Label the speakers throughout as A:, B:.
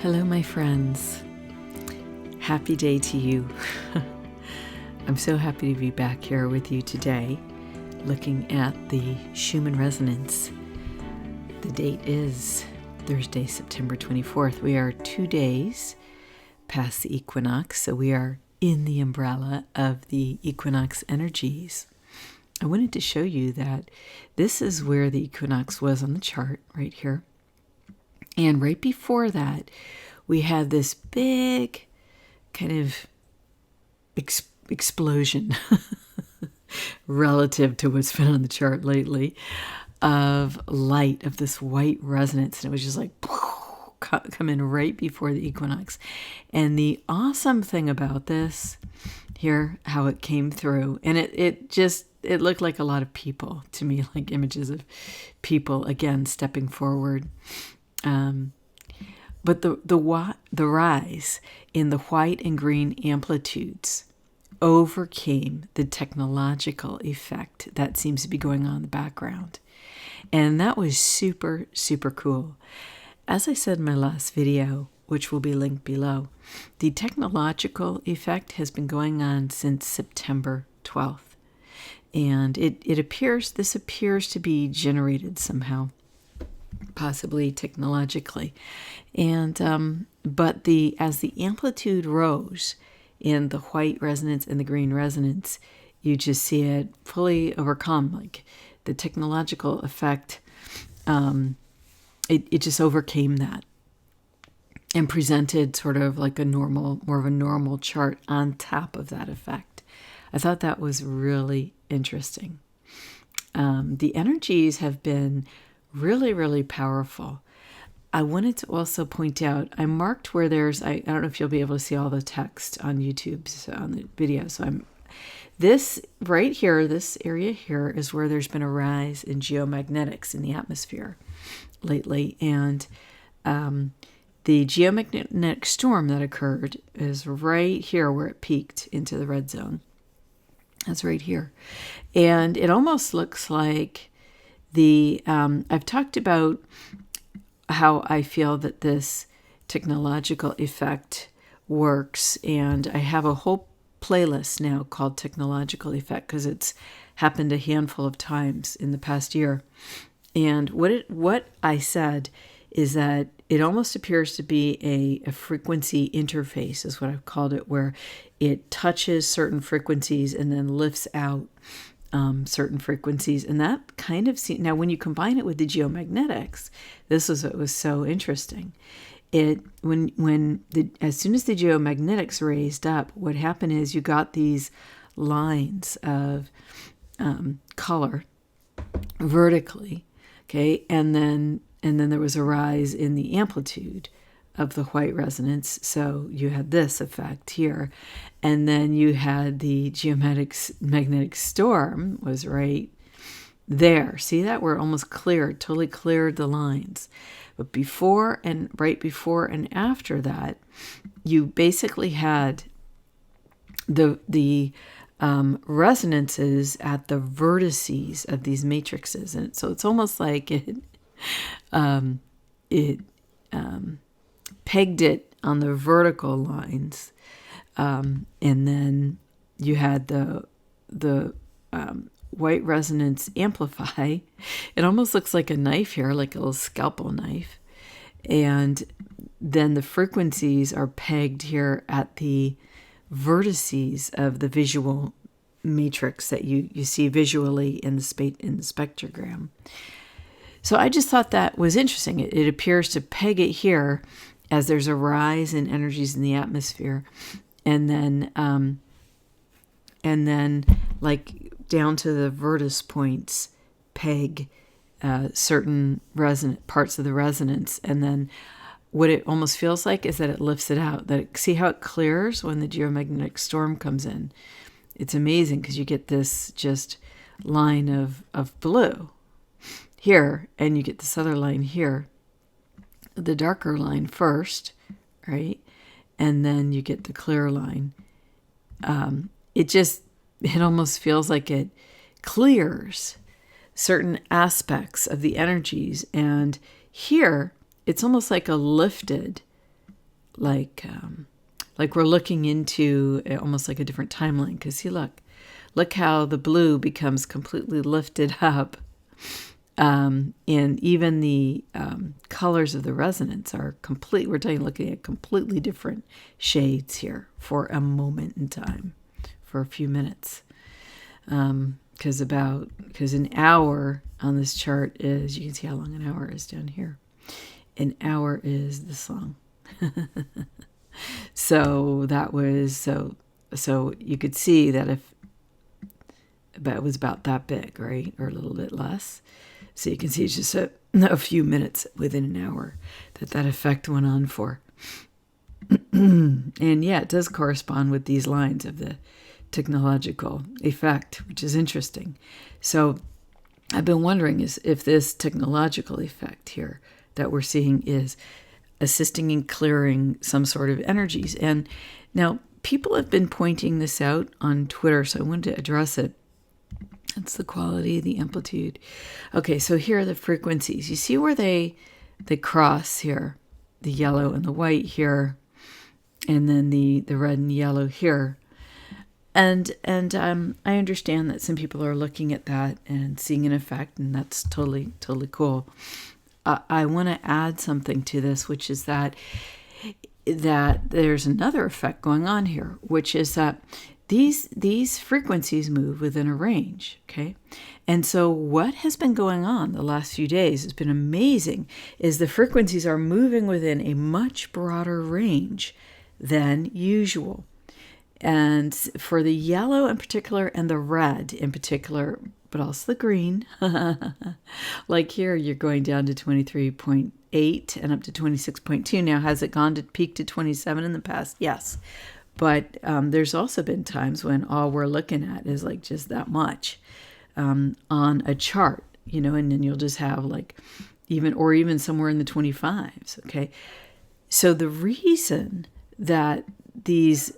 A: Hello, my friends. Happy day to you. I'm so happy to be back here with you today, looking at the Schumann resonance. The date is Thursday, September 24th. We are 2 days past the equinox, so we are in the umbrella of the equinox energies. I wanted to show you that this is where the equinox was on the chart, right here. And right before that, we had this big kind of explosion relative to what's been on the chart lately of light, of this white resonance. And it was just like coming right before the equinox. And the awesome thing about this here, how it came through, and it looked like a lot of people to me, like images of people, again, stepping forward. But the rise in the white and green amplitudes overcame the technological effect that seems to be going on in the background. And that was super, super cool. As I said in my last video, which will be linked below, the technological effect has been going on since September 12th. And this appears to be generated somehow, possibly technologically. And but as the amplitude rose in the white resonance and the green resonance, you just see it fully overcome, like the technological effect. It just overcame that and presented sort of like more of a normal chart on top of that effect. I thought that was really interesting. The energies have been really, really powerful. I wanted to also point out, I marked where there's, I don't know if you'll be able to see all the text on YouTube, on the video. So this right here, this area here is where there's been a rise in geomagnetics in the atmosphere lately. And the geomagnetic storm that occurred is right here where it peaked into the red zone. That's right here. And it almost looks like I've talked about how I feel that this technological effect works, and I have a whole playlist now called Technological Effect because it's happened a handful of times in the past year. And what I said is that it almost appears to be a frequency interface, is what I've called it, where it touches certain frequencies and then lifts out certain frequencies. And that kind of now when you combine it with the geomagnetics, this was what was so interesting. As soon as the geomagnetics raised up, what happened is you got these lines of color vertically, okay, and then there was a rise in the amplitude of the white resonance. So you had this effect here. And then you had the geomagnetic storm was right there. See that? Where it almost totally cleared the lines. But right before and after that, you basically had the resonances at the vertices of these matrices. And so it's almost like it pegged it on the vertical lines, and then you had the white resonance amplify. It almost looks like a knife here, like a little scalpel knife, and then the frequencies are pegged here at the vertices of the visual matrix that you see visually in the spectrogram. So I just thought that was interesting. It appears to peg it here as there's a rise in energies in the atmosphere, and then like down to the vertex points, peg certain parts of the resonance, and then what it almost feels like is that it lifts it out. See how it clears when the geomagnetic storm comes in? It's amazing because you get this just line of blue here, and you get this other line here, the darker line first, right? And then you get the clear line. It almost feels like it clears certain aspects of the energies. And here, it's almost like a lifted we're looking into almost like a different timeline. Because see, look how the blue becomes completely lifted up. And even the colors of the resonance are complete. We're looking at completely different shades here for a moment in time, for a few minutes. Because an hour on this chart is, you can see how long an hour is down here. An hour is this long. So that was, so you could see that if, but it was about that big, right? Or a little bit less. So you can see it's just a few minutes within an hour that effect went on for. And yeah, it does correspond with these lines of the technological effect, which is interesting. So I've been wondering if this technological effect here that we're seeing is assisting in clearing some sort of energies. And now people have been pointing this out on Twitter, so I wanted to address it. That's the quality, the amplitude. Okay, so here are the frequencies. You see where they cross here, the yellow and the white here, and then the red and yellow here. And I understand that some people are looking at that and seeing an effect, and that's totally cool. I want to add something to this, which is that there's another effect going on here, which is that these frequencies move within a range, okay? And so what has been going on the last few days has been amazing, is the frequencies are moving within a much broader range than usual. And for the yellow in particular and the red in particular, but also the green, like here you're going down to 23.8 and up to 26.2. Now, has it gone to peak to 27 in the past? Yes. But there's also been times when all we're looking at is like just that much on a chart, and then you'll just have like even somewhere in the 25s, okay? So the reason that these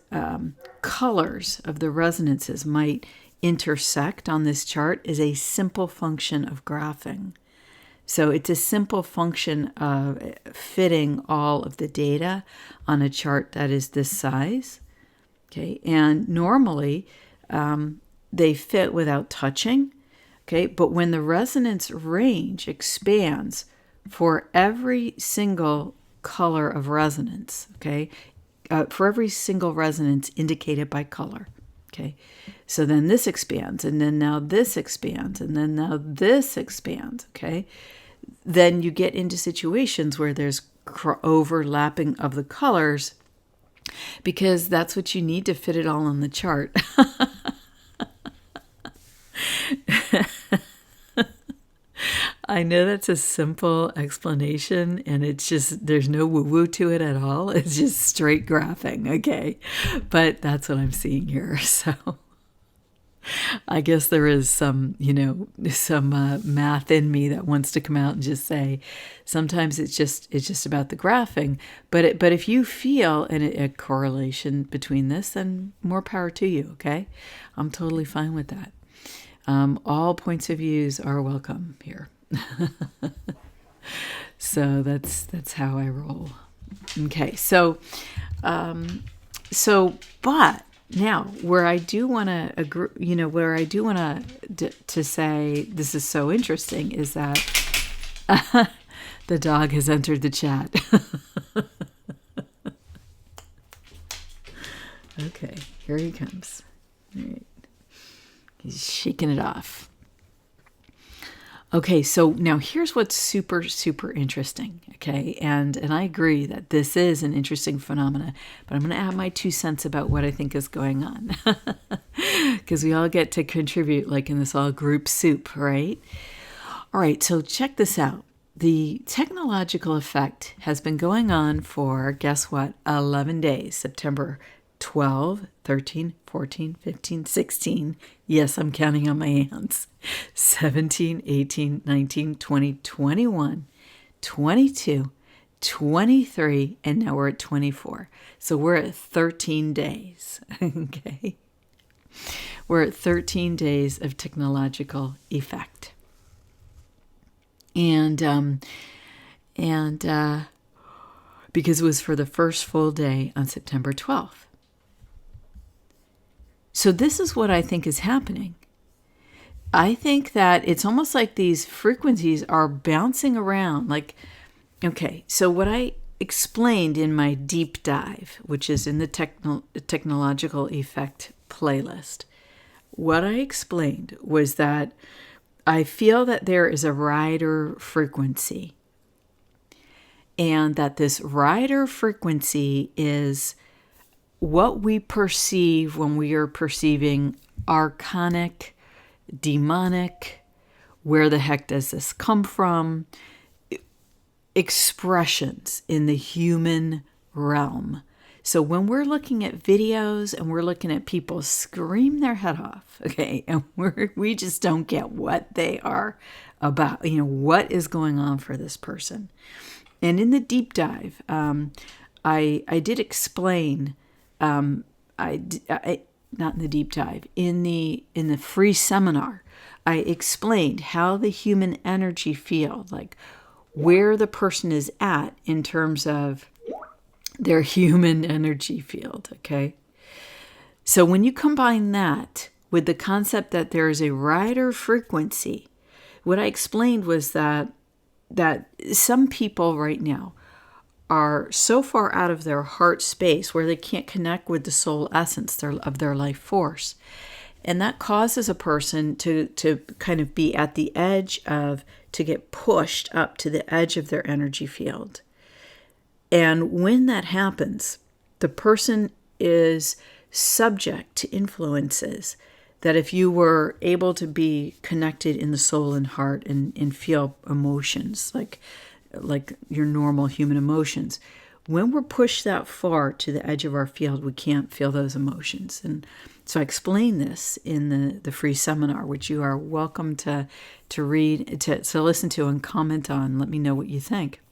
A: colors of the resonances might intersect on this chart is a simple function of graphing. So it's a simple function of fitting all of the data on a chart that is this size. Okay, and normally they fit without touching. Okay, but when the resonance range expands for every single color of resonance, okay, for every single resonance indicated by color. Okay, so then this expands, and then now this expands, and then now this expands. Okay, then you get into situations where there's overlapping of the colors, because that's what you need to fit it all on the chart. I know that's a simple explanation, and it's just, there's no woo-woo to it at all. It's just straight graphing, okay? But that's what I'm seeing here, so I guess there is some, some math in me that wants to come out and just say, sometimes it's just about the graphing. But if you feel a correlation between this, then more power to you. Okay, I'm totally fine with that. All points of views are welcome here. So that's how I roll. Okay, so but. Now, where I do want to agree, where I do want to say this is so interesting is that the dog has entered the chat. Okay, here he comes. All right. He's shaking it off. Okay, so now here's what's super, super interesting, okay? And I agree that this is an interesting phenomena, but I'm going to add my 2 cents about what I think is going on. Because we all get to contribute like in this all group soup, right? All right, so check this out. The technological effect has been going on for, guess what, 11 days, September 12, 13, 14, 15, 16. Yes, I'm counting on my hands. 17, 18, 19, 20, 21, 22, 23, and now we're at 24. So we're at 13 days, okay? We're at 13 days of technological effect. And because it was for the first full day on September 12th. So this is what I think is happening. I think that it's almost like these frequencies are bouncing around. Like, okay, so what I explained in my deep dive, which is in the technological effect playlist, what I explained was that I feel that there is a rider frequency, and that this rider frequency is what we perceive when we are perceiving archonic, demonic, where the heck does this come from, expressions in the human realm. So when we're looking at videos and we're looking at people scream their head off, okay, and we just don't get what they are about, what is going on for this person. And in the deep dive, I did explain, not in the deep dive, in the free seminar, I explained how the human energy field, like where the person is at in terms of their human energy field, okay? So when you combine that with the concept that there is a rider frequency, what I explained was that some people right now are so far out of their heart space where they can't connect with the soul essence of their life force. And that causes a person to kind of be at the edge to get pushed up to the edge of their energy field. And when that happens, the person is subject to influences that if you were able to be connected in the soul and heart and feel emotions like your normal human emotions, when we're pushed that far to the edge of our field, we can't feel those emotions. And so I explain this in the free seminar, which you are welcome to read, to listen to and comment on. Let me know what you think.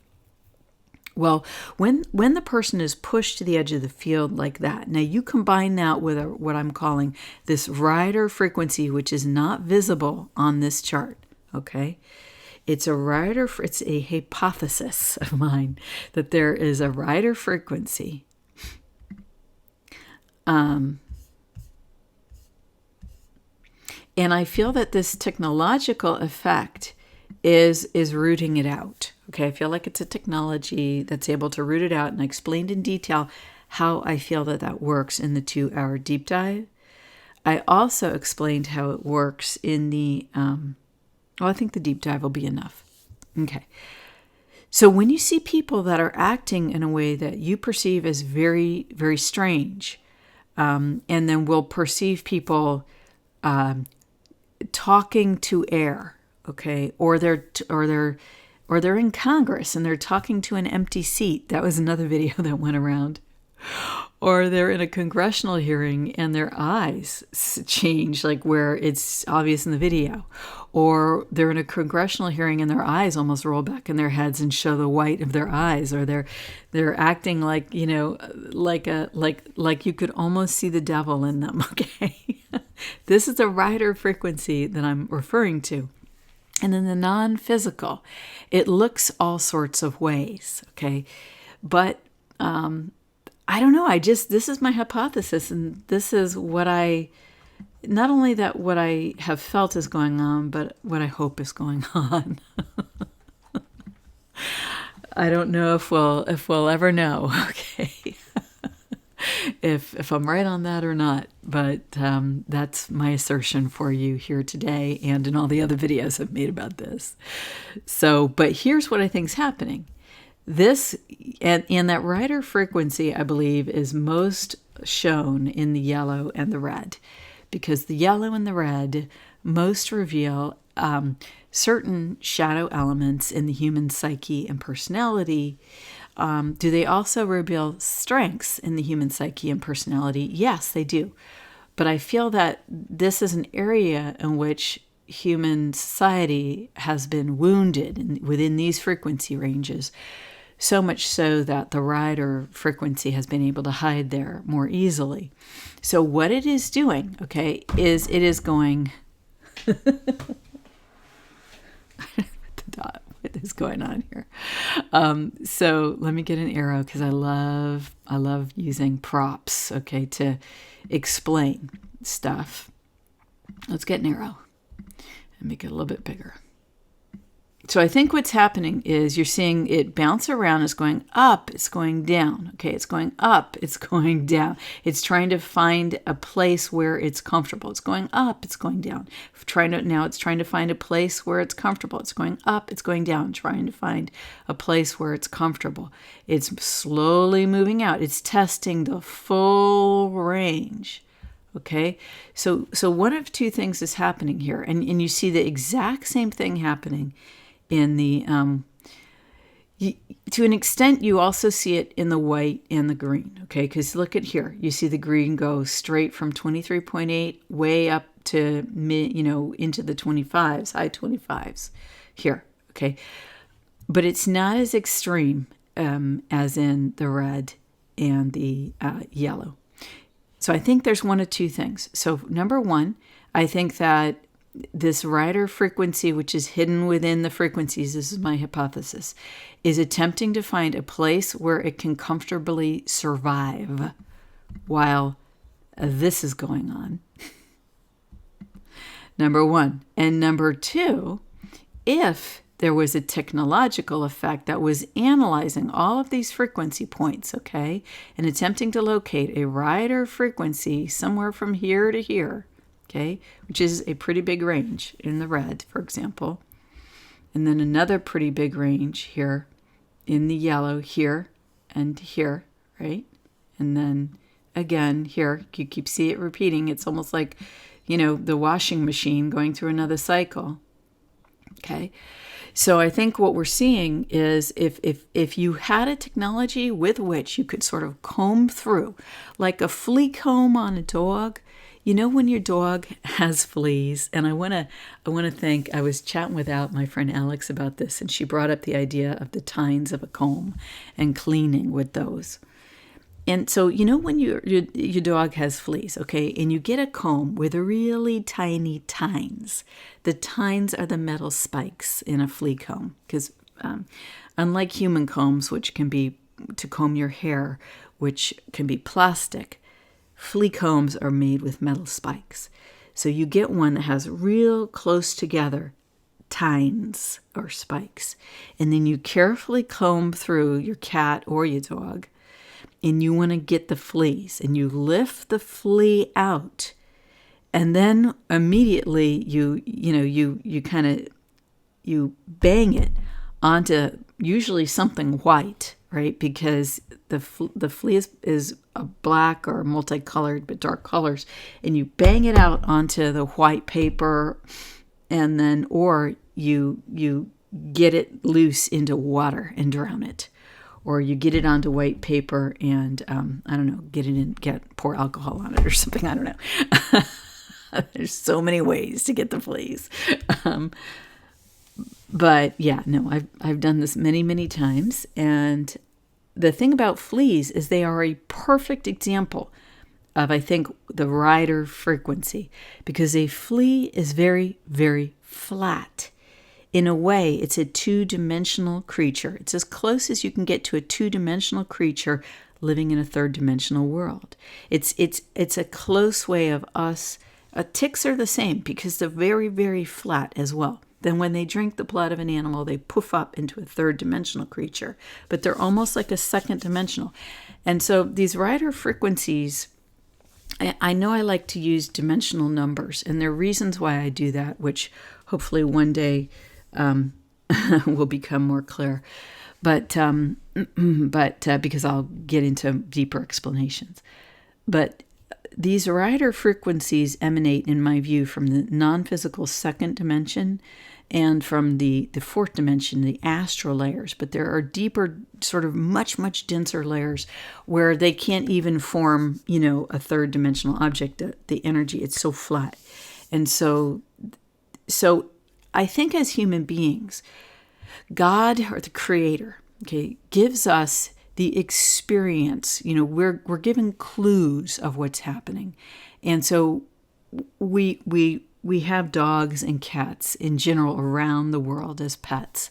A: Well, when the person is pushed to the edge of the field like that, now you combine that with what I'm calling this rider frequency, which is not visible on this chart, okay? It's a hypothesis of mine that there is a rider frequency. And I feel that this technological effect is rooting it out. Okay, I feel like it's a technology that's able to root it out, and I explained in detail how I feel that works in the 2-hour deep dive. I also explained how it works in the, I think the deep dive will be enough. Okay, so when you see people that are acting in a way that you perceive as very, very strange, and then will perceive people talking to air, okay, or they're in Congress and they're talking to an empty seat. That was another video that went around. Or they're in a congressional hearing and their eyes change, like where it's obvious in the video. Or they're in a congressional hearing and their eyes almost roll back in their heads and show the white of their eyes. Or they're acting like, like you could almost see the devil in them. Okay, this is a rider frequency that I'm referring to. And in the non-physical, it looks all sorts of ways, okay? But I don't know, this is my hypothesis, and this is what not only that what I have felt is going on, but what I hope is going on. I don't know if we'll ever know, okay? If I'm right on that or not, but that's my assertion for you here today and in all the other videos I've made about this. So, but here's what I think is happening. This, and that rider frequency, I believe, is most shown in the yellow and the red, because the yellow and the red most reveal certain shadow elements in the human psyche and personality. Do they also reveal strengths in the human psyche and personality? Yes, they do. But I feel that this is an area in which human society has been wounded within these frequency ranges, so much so that the rider frequency has been able to hide there more easily. So what it is doing, okay, is it is going... What is going on here. So let me get an arrow because I love using props, okay, to explain stuff. Let's get an arrow and make it a little bit bigger. So I think what's happening is you're seeing it bounce around. It's going up, it's going down. Okay, it's going up, it's going down. It's trying to find a place where it's comfortable. It's going up, it's going down. Now it's trying to find a place where it's comfortable. It's going up, it's going down, trying to find a place where it's comfortable. It's slowly moving out. It's testing the full range. Okay, so one of two things is happening here, and you see the exact same thing happening in the, to an extent, you also see it in the white and the green, okay? Because look at here. You see the green go straight from 23.8 way up to into the 25s, high 25s here, okay? But it's not as extreme as in the red and the yellow. So I think there's one of two things. So number one, I think that this rider frequency, which is hidden within the frequencies, this is my hypothesis, is attempting to find a place where it can comfortably survive while this is going on. Number one. And number two, if there was a technological effect that was analyzing all of these frequency points, okay, and attempting to locate a rider frequency somewhere from here to here, okay, which is a pretty big range in the red, for example, and then another pretty big range here in the yellow, here and here, right? And then again here, you keep seeing it repeating. It's almost like, the washing machine going through another cycle, okay? So I think what we're seeing is if you had a technology with which you could sort of comb through, like a flea comb on a dog. When your dog has fleas, and I want to thank, I was chatting with my friend Alex about this, and she brought up the idea of the tines of a comb and cleaning with those. And so, when your dog has fleas, okay, and you get a comb with really tiny tines. The tines are the metal spikes in a flea comb, because unlike human combs, which can be to comb your hair, which can be plastic, flea combs are made with metal spikes. So you get one that has real close together tines or spikes. And then you carefully comb through your cat or your dog, and you want to get the fleas, and you lift the flea out. And then immediately you bang it onto usually something white, right? Because the flea is a black or multicolored, but dark colors, and you bang it out onto the white paper, and then, or you get it loose into water and drown it, or you get it onto white paper and pour alcohol on it or something. I don't know. There's so many ways to get the fleas. But yeah, no, I've done this many, many times. And the thing about fleas is they are a perfect example of, I think, the rider frequency, because a flea is very, very flat. In a way, it's a two-dimensional creature. It's as close as you can get to a two-dimensional creature living in a third-dimensional world. It's a close way of us. Ticks are the same because they're very, very flat as well. Then when they drink the blood of an animal, they poof up into a third-dimensional creature. But they're almost like a second-dimensional. And so these rider frequencies, I know I like to use dimensional numbers, and there are reasons why I do that, which hopefully one day will become more clear. But because I'll get into deeper explanations. But these rider frequencies emanate, in my view, from the non-physical second dimension and from the fourth dimension, the astral layers. But there are deeper, sort of much, much denser layers where they can't even form, a third dimensional object, the energy. It's so flat. And so I think as human beings, God, or the Creator, okay, gives us the experience. We're given clues of what's happening. And so we have dogs and cats in general around the world as pets.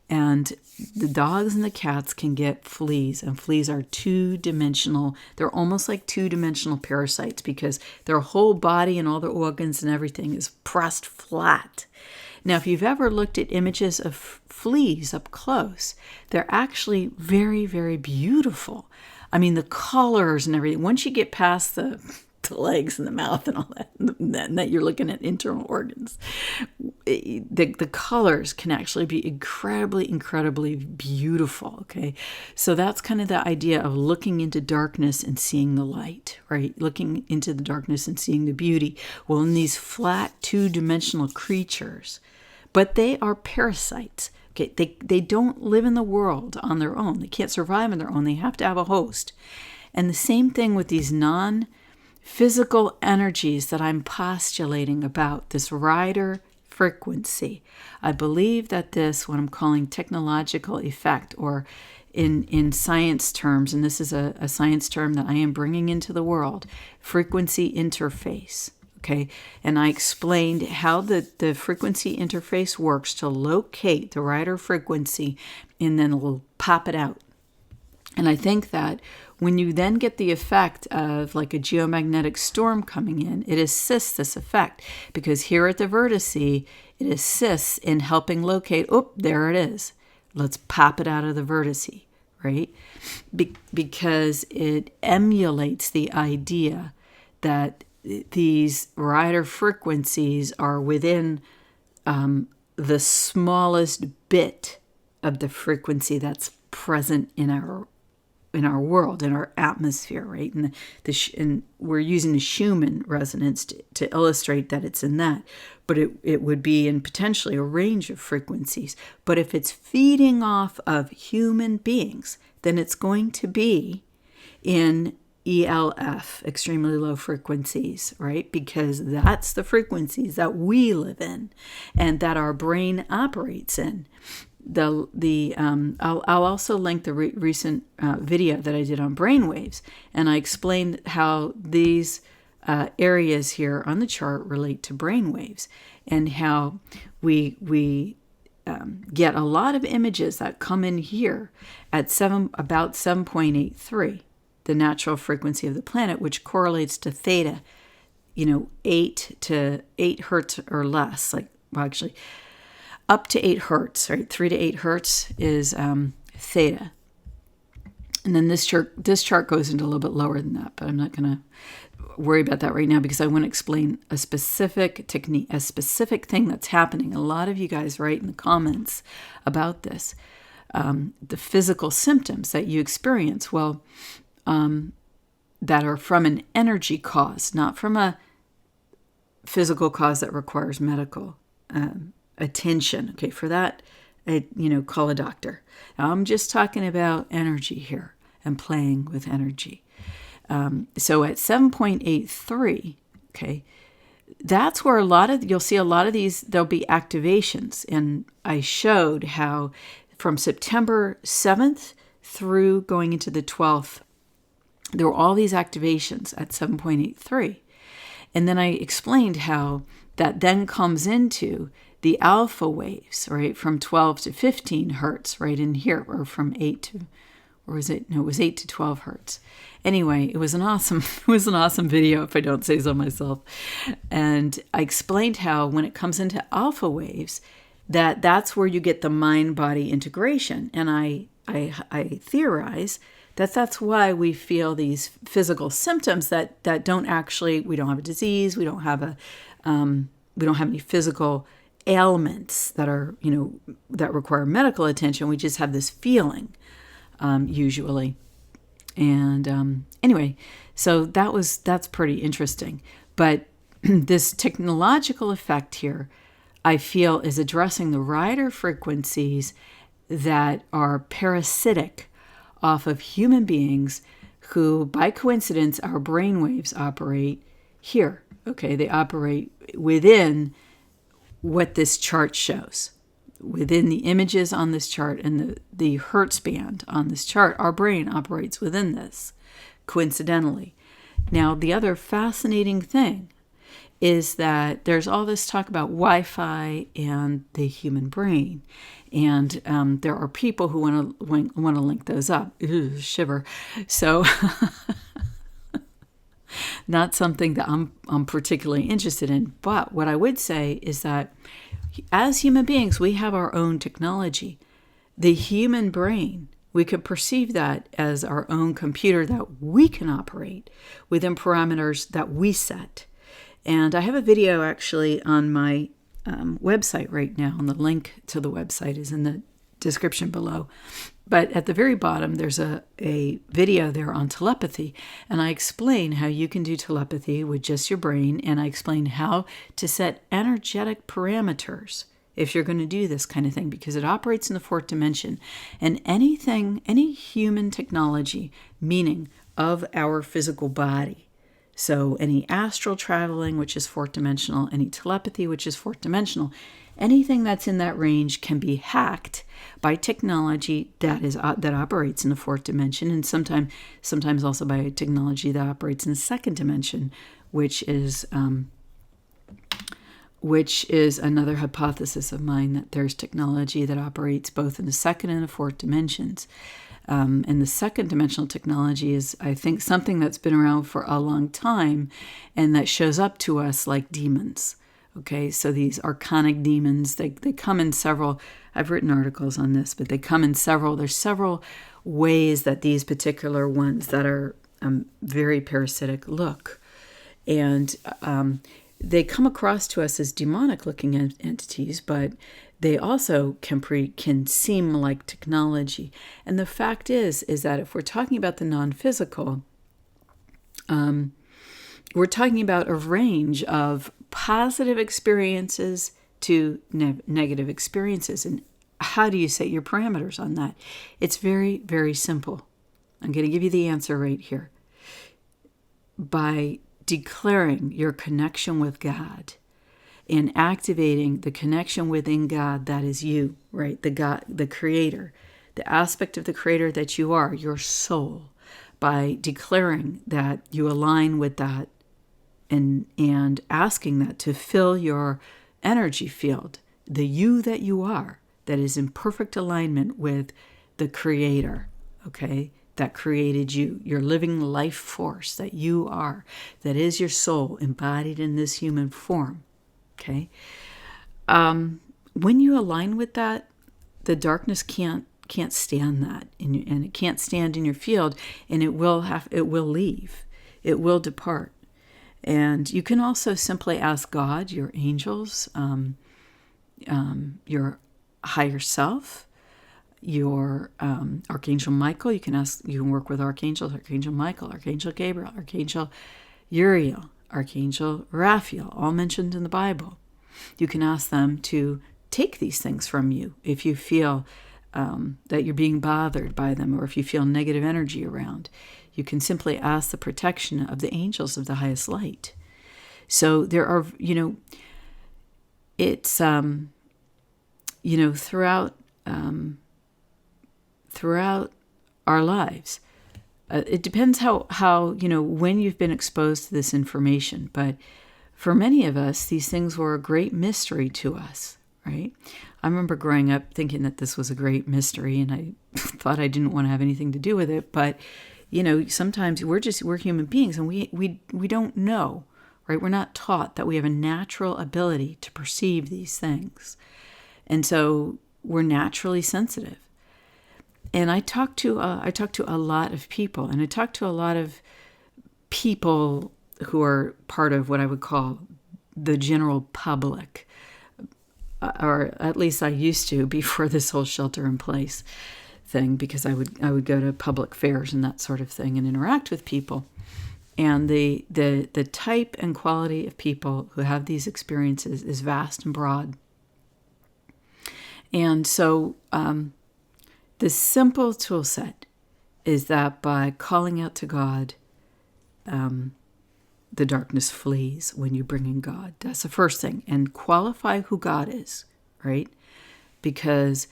A: And the dogs and the cats can get fleas, and fleas are two-dimensional. They're almost like two-dimensional parasites because their whole body and all their organs and everything is pressed flat. Now, if you've ever looked at images of fleas up close, they're actually very, very beautiful. I mean, the colors and everything. Once you get past the legs and the mouth and all that, and that you're looking at internal organs, the colors can actually be incredibly, incredibly beautiful, okay? So that's kind of the idea of looking into darkness and seeing the light, right? Looking into the darkness and seeing the beauty. Well, in these flat, two-dimensional creatures, but they are parasites. Okay, they don't live in the world on their own. They can't survive on their own. They have to have a host. And the same thing with these non-physical energies that I'm postulating about, this rider frequency. I believe that this, what I'm calling technological effect, or in science terms, and this is a science term that I am bringing into the world, frequency interface. Okay, and I explained how the frequency interface works to locate the rider frequency, and then we'll pop it out. And I think that when you then get the effect of like a geomagnetic storm coming in, it assists this effect, because here at the vertex, it assists in helping locate, oh, there it is. Let's pop it out of the vertex, right? Because it emulates the idea that these rider frequencies are within the smallest bit of the frequency that's present in our world, in our atmosphere, right? And we're using the Schumann resonance to illustrate that it's in that, but it would be in potentially a range of frequencies. But if it's feeding off of human beings, then it's going to be in ELF, extremely low frequencies, right? Because that's the frequencies that we live in and that our brain operates in. I'll also link the recent video that I did on brainwaves, and I explained how these areas here on the chart relate to brainwaves, and how we get a lot of images that come in here at about 7.83. The natural frequency of the planet, which correlates to theta, 8 to 8 hertz or less, actually up to 8 hertz, right? 3 to 8 hertz is theta. And then this chart goes into a little bit lower than that, but I'm not going to worry about that right now because I want to explain a specific technique, a specific thing that's happening. A lot of you guys write in the comments about this, the physical symptoms that you experience. Well, that are from an energy cause, not from a physical cause that requires medical attention. Okay, for that, call a doctor. Now, I'm just talking about energy here and playing with energy. So at 7.83, okay, that's where you'll see a lot of these, there'll be activations. And I showed how from September 7th through going into the 12th, there were all these activations at 7.83. And then I explained how that then comes into the alpha waves, right, from 12 to 15 hertz, right in here, or from 8 to, or was it? No, it was 8 to 12 hertz. Anyway, it was an awesome video, if I don't say so myself. And I explained how when it comes into alpha waves, that's where you get the mind-body integration. And I theorize that's why we feel these physical symptoms that don't actually, we don't have a disease, we don't have any physical ailments that are, that require medical attention. We just have this feeling, usually. And anyway, so that's pretty interesting. But this technological effect here, I feel, is addressing the rider frequencies that are parasitic off of human beings who, by coincidence, our brainwaves operate here. Okay, they operate within what this chart shows. Within the images on this chart and the hertz band on this chart, our brain operates within this, coincidentally. Now, the other fascinating thing is that there's all this talk about Wi-Fi and the human brain. And there are people who want to link those up. Ew, shiver. So not something that I'm particularly interested in. But what I would say is that as human beings, we have our own technology. The human brain, we could perceive that as our own computer that we can operate within parameters that we set. And I have a video actually on my website right now, and the link to the website is in the description below. But at the very bottom, there's a video there on telepathy, and I explain how you can do telepathy with just your brain, and I explain how to set energetic parameters if you're going to do this kind of thing, because it operates in the fourth dimension. And anything, any human technology, meaning of our physical body, so any astral traveling, which is fourth dimensional, any telepathy, which is fourth dimensional, anything that's in that range can be hacked by technology that operates in the fourth dimension, and sometimes also by technology that operates in the second dimension, which is another hypothesis of mine, that there's technology that operates both in the second and the fourth dimensions. And the second dimensional technology is, I think, something that's been around for a long time and that shows up to us like demons. Okay, so these archonic demons, they come in several, I've written articles on this, but they come in there's several ways that these particular ones that are very parasitic look. And they come across to us as demonic-looking entities, but they also can seem like technology. And the fact is that if we're talking about the non-physical, we're talking about a range of positive experiences to negative experiences. And how do you set your parameters on that? It's very, very simple. I'm going to give you the answer right here. By declaring your connection with God and activating the connection within God that is you, right? The God, the Creator, the aspect of the Creator that you are, your soul. By declaring that you align with that and asking that to fill your energy field, the you that you are, that is in perfect alignment with the Creator, okay? That created you, your living life force that you are, that is your soul embodied in this human form, okay? When you align with that, the darkness can't stand that, and it can't stand in your field, and it will leave, it will depart. And you can also simply ask God, your angels, your higher self, your Archangel Michael. You can work with archangels, Archangel Michael, Archangel Gabriel, Archangel Uriel, Archangel Raphael, all mentioned in the Bible. You can ask them to take these things from you if you feel that you're being bothered by them, or if you feel negative energy around. You can simply ask the protection of the angels of the highest light. So there are, it's, throughout our lives. It depends how when you've been exposed to this information. But for many of us, these things were a great mystery to us, right? I remember growing up thinking that this was a great mystery, and I thought I didn't want to have anything to do with it. But, sometimes we're human beings, and we don't know, right? We're not taught that we have a natural ability to perceive these things. And so we're naturally sensitive. And I talk to a lot of people, and I talk to a lot of people who are part of what I would call the general public, or at least I used to before this whole shelter-in-place thing, because I would go to public fairs and that sort of thing and interact with people. And the type and quality of people who have these experiences is vast and broad. And so the simple tool set is that by calling out to God, the darkness flees when you bring in God. That's the first thing. And qualify who God is, right? Because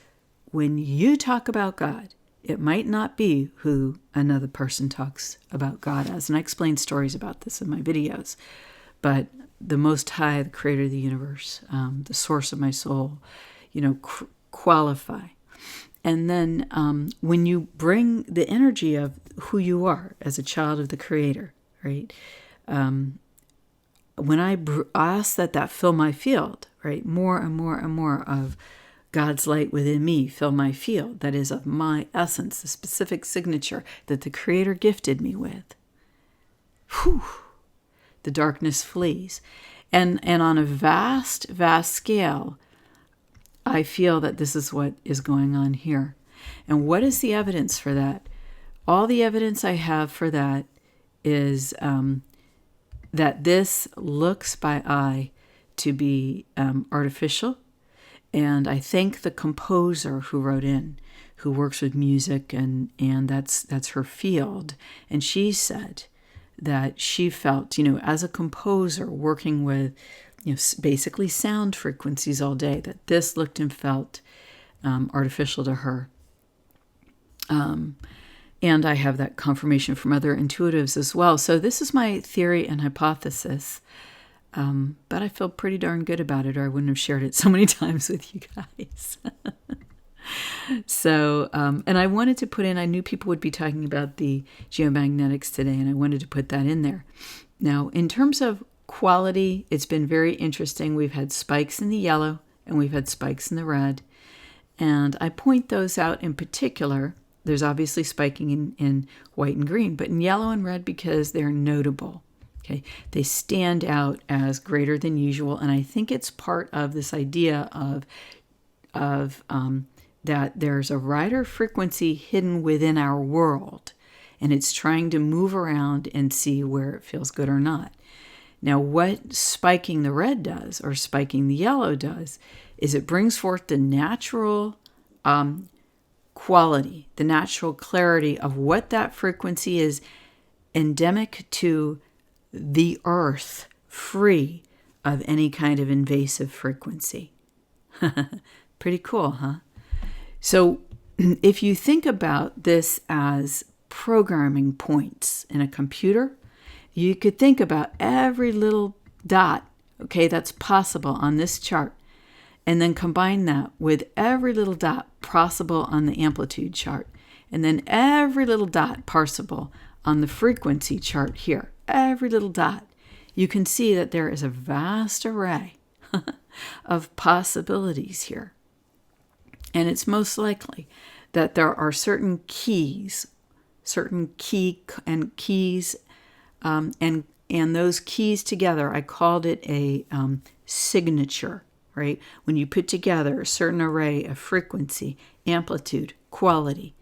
A: when you talk about God, it might not be who another person talks about God as. And I explain stories about this in my videos. But the Most High, the creator of the universe, the source of my soul, qualify. And then when you bring the energy of who you are as a child of the creator, right? When I ask that fill my field, right? More and more and more of God's light within me fill my field. That is of my essence, the specific signature that the creator gifted me with. Whew, the darkness flees. And on a vast, vast scale, I feel that this is what is going on here. And what is the evidence for that? All the evidence I have for that is that this looks by eye to be artificial. And I thank the composer who wrote in, who works with music, and that's her field. And she said that she felt, as a composer working with, basically sound frequencies all day, that this looked and felt artificial to her. And I have that confirmation from other intuitives as well. So this is my theory and hypothesis. But I feel pretty darn good about it, or I wouldn't have shared it so many times with you guys. So, and I wanted to put in, I knew people would be talking about the geomagnetics today, and I wanted to put that in there. Now, in terms of quality, it's been very interesting. We've had spikes in the yellow, and we've had spikes in the red. And I point those out in particular. There's obviously spiking in white and green, but in yellow and red because they're notable. Okay, they stand out as greater than usual, and I think it's part of this idea of that there's a rider frequency hidden within our world, and it's trying to move around and see where it feels good or not. Now, what spiking the red does, or spiking the yellow does, is it brings forth the natural quality, the natural clarity of what that frequency is endemic to the earth, free of any kind of invasive frequency. Pretty cool, huh? So if you think about this as programming points in a computer, you could think about every little dot, okay, that's possible on this chart, and then combine that with every little dot possible on the amplitude chart, and then every little dot possible on the frequency chart here. Every little dot, you can see that there is a vast array of possibilities here. And it's most likely that there are certain keys, and those keys together, I called it a signature, right? When you put together a certain array of frequency, amplitude, quality,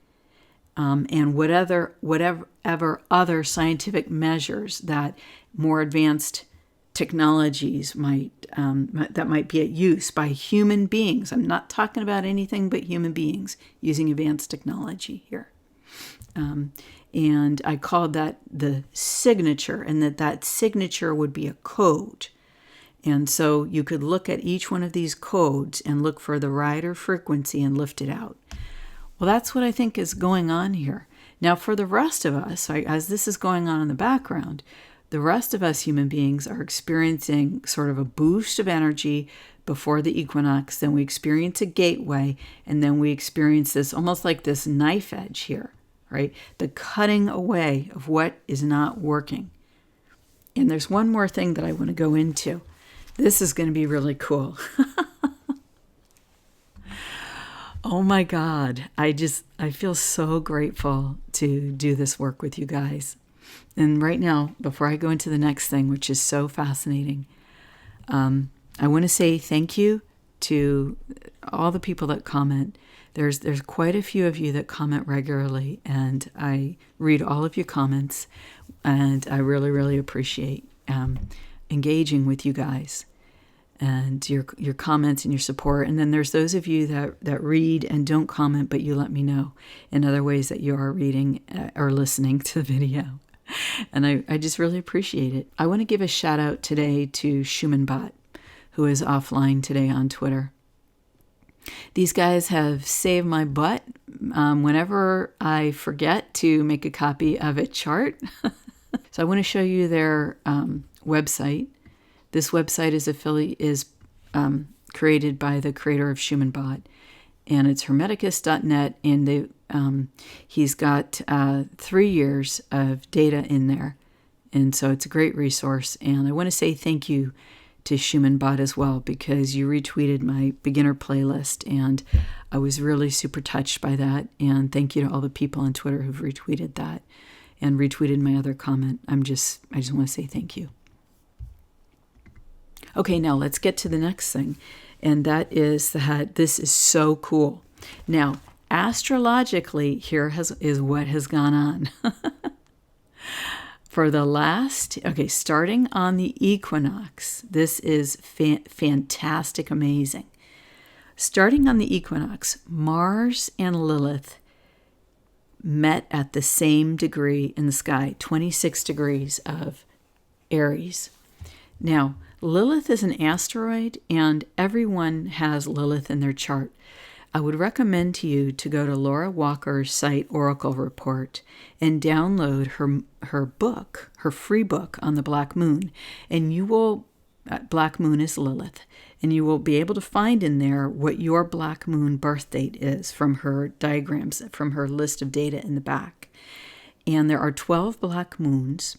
A: and whatever other scientific measures that more advanced technologies might be at use by human beings. I'm not talking about anything but human beings using advanced technology here. And I called that the signature, and that signature would be a code. And so you could look at each one of these codes and look for the rider frequency and lift it out. Well, that's what I think is going on here. Now, for the rest of us, as this is going on in the background, the rest of us human beings are experiencing sort of a boost of energy before the equinox. Then we experience a gateway, and then we experience this almost like this knife edge here, right? The cutting away of what is not working. And there's one more thing that I want to go into. This is going to be really cool. Oh my God, I feel so grateful to do this work with you guys. And right now, before I go into the next thing, which is so fascinating, I want to say thank you to all the people that comment. There's quite a few of you that comment regularly, and I read all of your comments, and I really, really appreciate engaging with you guys and your comments and your support. And then there's those of you that read and don't comment, but you let me know in other ways that you are reading or listening to the video. And I just really appreciate it. I want to give a shout out today to Schumann, who is offline today on Twitter. These guys have saved my butt whenever I forget to make a copy of a chart. So I want to show you their website. This website is created by the creator of Schumann, and it's hermeticus.net, and he's got 3 years of data in there, and so it's a great resource. And I want to say thank you to Schumann as well, because you retweeted my beginner playlist, and I was really super touched by that. And thank you to all the people on Twitter who've retweeted that and retweeted my other comment. I just want to say thank you. Okay, now let's get to the next thing, and that is that this is so cool. Now, astrologically, is what has gone on. For the last, starting on the equinox, this is fantastic, amazing. Starting on the equinox, Mars and Lilith met at the same degree in the sky, 26 degrees of Aries. Now, Lilith is an asteroid, and everyone has Lilith in their chart. I would recommend to you to go to Laura Walker's site, Oracle Report, and download her book, her free book on the Black Moon. And you will, Black Moon is Lilith, and you will be able to find in there what your Black Moon birth date is from her diagrams, from her list of data in the back. And there are 12 Black Moons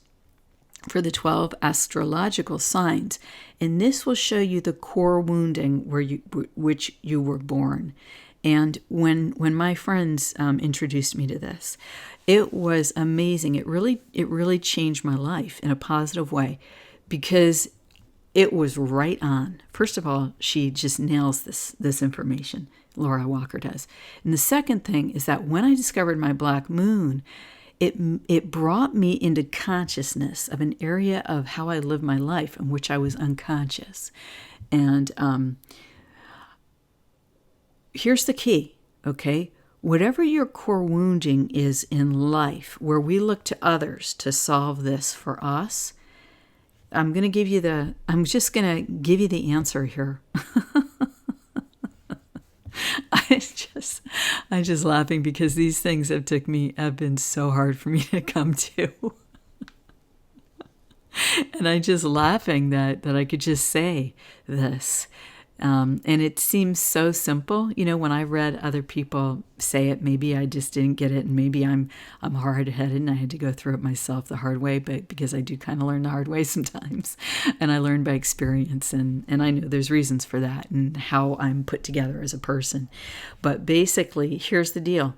A: for the 12 astrological signs, and this will show you the core wounding which you were born. And when my friends introduced me to this, it was amazing. It really changed my life in a positive way, because it was right on. First of all, she just nails this information. Laura Walker does. And the second thing is that when I discovered my Black Moon, it brought me into consciousness of an area of how I live my life in which I was unconscious. And here's the key, okay? Whatever your core wounding is in life, where we look to others to solve this for us, I'm just going to give you the answer here. I'm just laughing because these things have been so hard for me to come to. And I'm just laughing that I could just say this. And it seems so simple. When I read other people say it, maybe I just didn't get it, and maybe I'm hard-headed and I had to go through it myself the hard way, but because I do kind of learn the hard way sometimes, and I learn by experience, and I know there's reasons for that and how I'm put together as a person. But basically, here's the deal.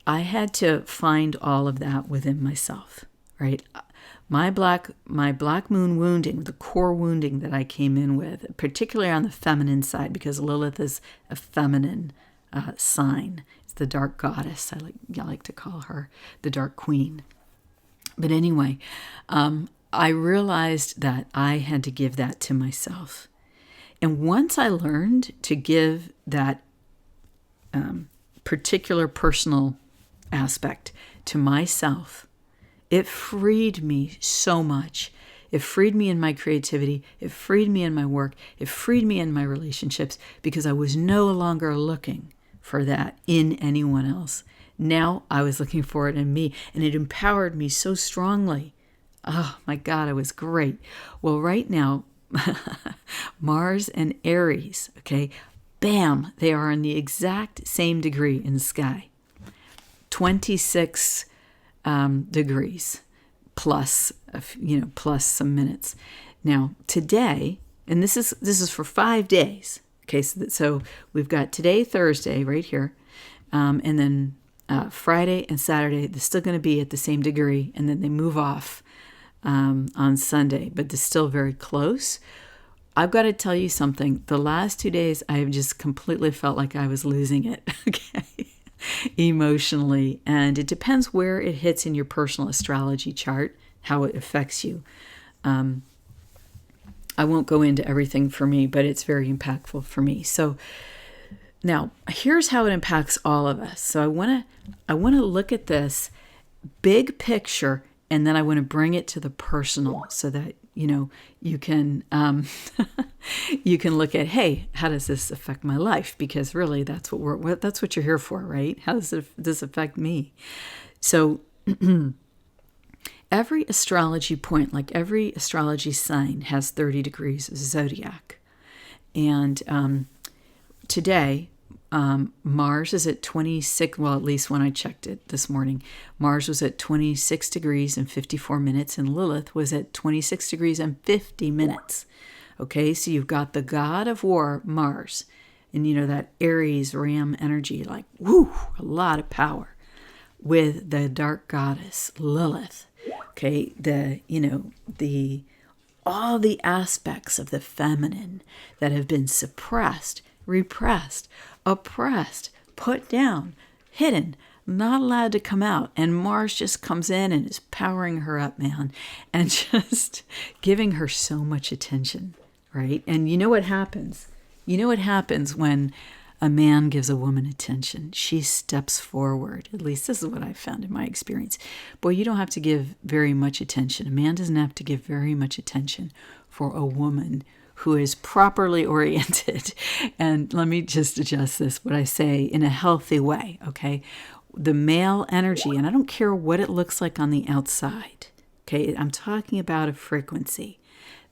A: I had to find all of that within myself, right? My black moon wounding, the core wounding that I came in with, particularly on the feminine side, because Lilith is a feminine sign. It's the dark goddess. I like to call her the dark queen. But anyway, I realized that I had to give that to myself. And once I learned to give that particular personal aspect to myself, it freed me so much. It freed me in my creativity. It freed me in my work. It freed me in my relationships, because I was no longer looking for that in anyone else. Now I was looking for it in me, and it empowered me so strongly. Oh my God, it was great. Well, right now, Mars and Aries, okay, bam, they are in the exact same degree in the sky. 26 degrees plus some minutes. Now today, and this is for 5 days. Okay, so we've got today, Thursday, right here, and then Friday and Saturday. They're still going to be at the same degree, and then they move off on Sunday, but they're still very close. I've got to tell you something. The last 2 days, I have just completely felt like I was losing it. Okay. Emotionally, and it depends where it hits in your personal astrology chart, how it affects you. I won't go into everything for me, but it's very impactful for me. So now here's how it impacts all of us. So I want to look at this big picture, and then I want to bring it to the personal, so that you can you can look at, hey, how does this affect my life? Because really, that's what you're here for, right? How does this affect me? So Every astrology point, like every astrology sign, has 30 degrees of zodiac. And today, Mars is at 26, well, at least when I checked it this morning, Mars was at 26 degrees and 54 minutes, and Lilith was at 26 degrees and 50 minutes. Okay, so you've got the god of war, Mars, and that Aries ram energy, like, woo, a lot of power, with the dark goddess, Lilith. Okay, all the aspects of the feminine that have been suppressed, repressed, oppressed, put down, hidden, not allowed to come out. And Mars just comes in and is powering her up, man, and just giving her so much attention, right? And you know what happens? You know what happens when a man gives a woman attention? She steps forward. At least this is what I've found in my experience. Boy, you don't have to give very much attention. A man doesn't have to give very much attention for a woman who is properly oriented. And let me just adjust this, what I say, in a healthy way, okay? The male energy, and I don't care what it looks like on the outside, okay? I'm talking about a frequency.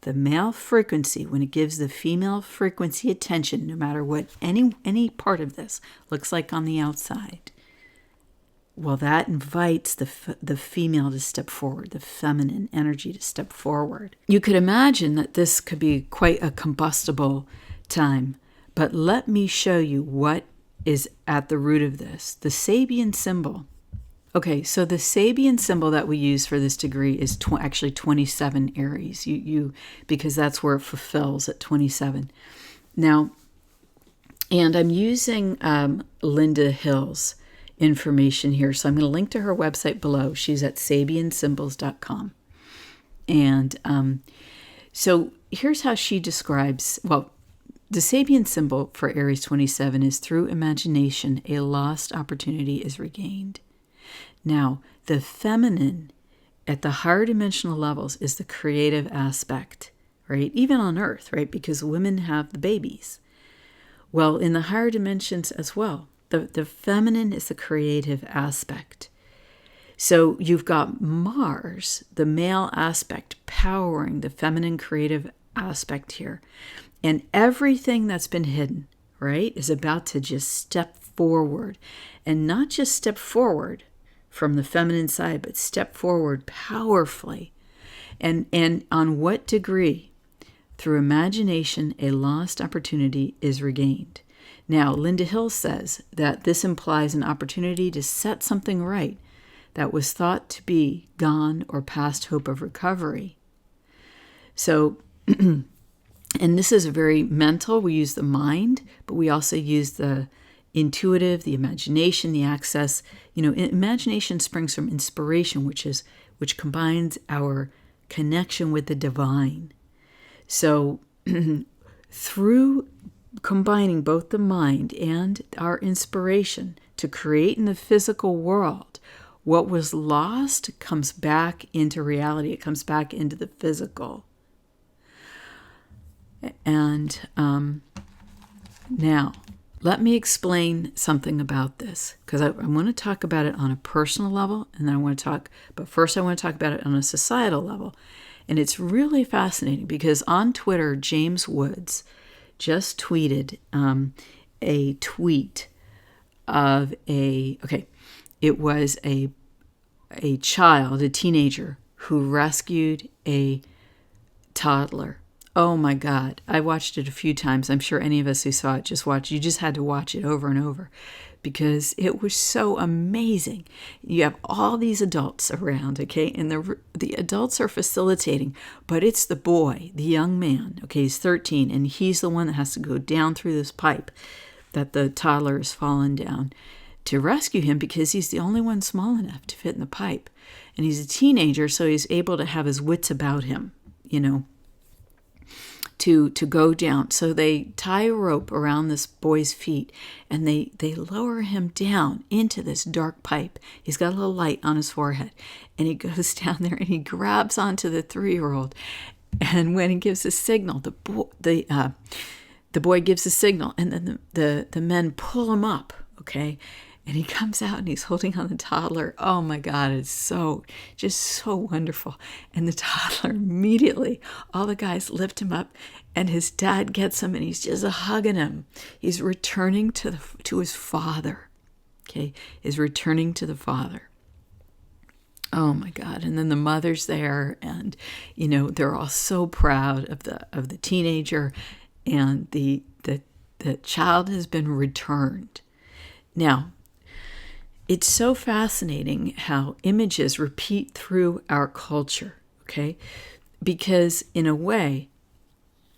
A: The male frequency, when it gives the female frequency attention, no matter what any part of this looks like on the outside, well, that invites the female to step forward, the feminine energy to step forward. You could imagine that this could be quite a combustible time, but let me show you what is at the root of this. The Sabian symbol. Okay, so the Sabian symbol that we use for this degree is actually 27 Aries, because that's where it fulfills at 27. Now, and I'm using Linda Hill's information here, so I'm going to link to her website below. She's at sabiansymbols.com. And so here's how she describes, well, the Sabian symbol for Aries 27 is through imagination, a lost opportunity is regained. Now, the feminine at the higher dimensional levels is the creative aspect, right? Even on Earth, right? Because women have the babies. Well, in the higher dimensions as well, the feminine is the creative aspect. So you've got Mars, the male aspect, powering the feminine creative aspect here. And everything that's been hidden, right, is about to just step forward. And not just step forward from the feminine side, but step forward powerfully. And on what degree? Through imagination, a lost opportunity is regained. Now, Linda Hill says that this implies an opportunity to set something right that was thought to be gone or past hope of recovery. So, and this is very mental. We use the mind, but we also use the intuitive, the imagination, the access. Imagination springs from inspiration, which combines our connection with the divine. So through combining both the mind and our inspiration to create in the physical world, what was lost comes back into reality. It comes back into the physical. And now, let me explain something about this, because I want to talk about it on a personal level, and then but first I want to talk about it on a societal level. And it's really fascinating because on Twitter, James Woods just tweeted a tweet of it was a child, a teenager, who rescued a toddler. Oh my God. I watched it a few times. I'm sure any of us who saw it you just had to watch it over and over because it was so amazing. You have all these adults around, okay? And the adults are facilitating, but it's the boy, the young man, okay? He's 13, and he's the one that has to go down through this pipe that the toddler has fallen down to rescue him because he's the only one small enough to fit in the pipe. And he's a teenager, so he's able to have his wits about him, to go down. So they tie a rope around this boy's feet and they lower him down into this dark pipe. He's got a little light on his forehead and he goes down there and he grabs onto the 3-year-old. And when he gives a signal, the boy gives a signal, and then the men pull him up, okay? And he comes out and he's holding on the toddler. Oh my God, it's just so wonderful. And the toddler immediately, all the guys lift him up and his dad gets him and he's just hugging him. He's returning to his father. Okay, is returning to the father. Oh my God. And then the mother's there and, they're all so proud of the teenager, and the child has been returned. Now, it's so fascinating how images repeat through our culture, okay? Because in a way,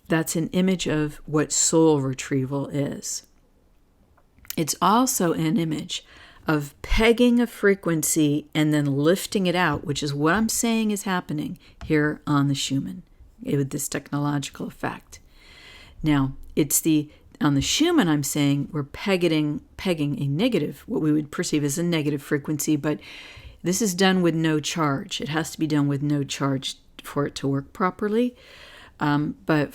A: that's an image of what soul retrieval is. It's also an image of pegging a frequency and then lifting it out, which is what I'm saying is happening here on the Schumann with this technological effect. Now, on the Schumann, I'm saying we're pegging a negative, what we would perceive as a negative frequency, but this is done with no charge. It has to be done with no charge for it to work properly. But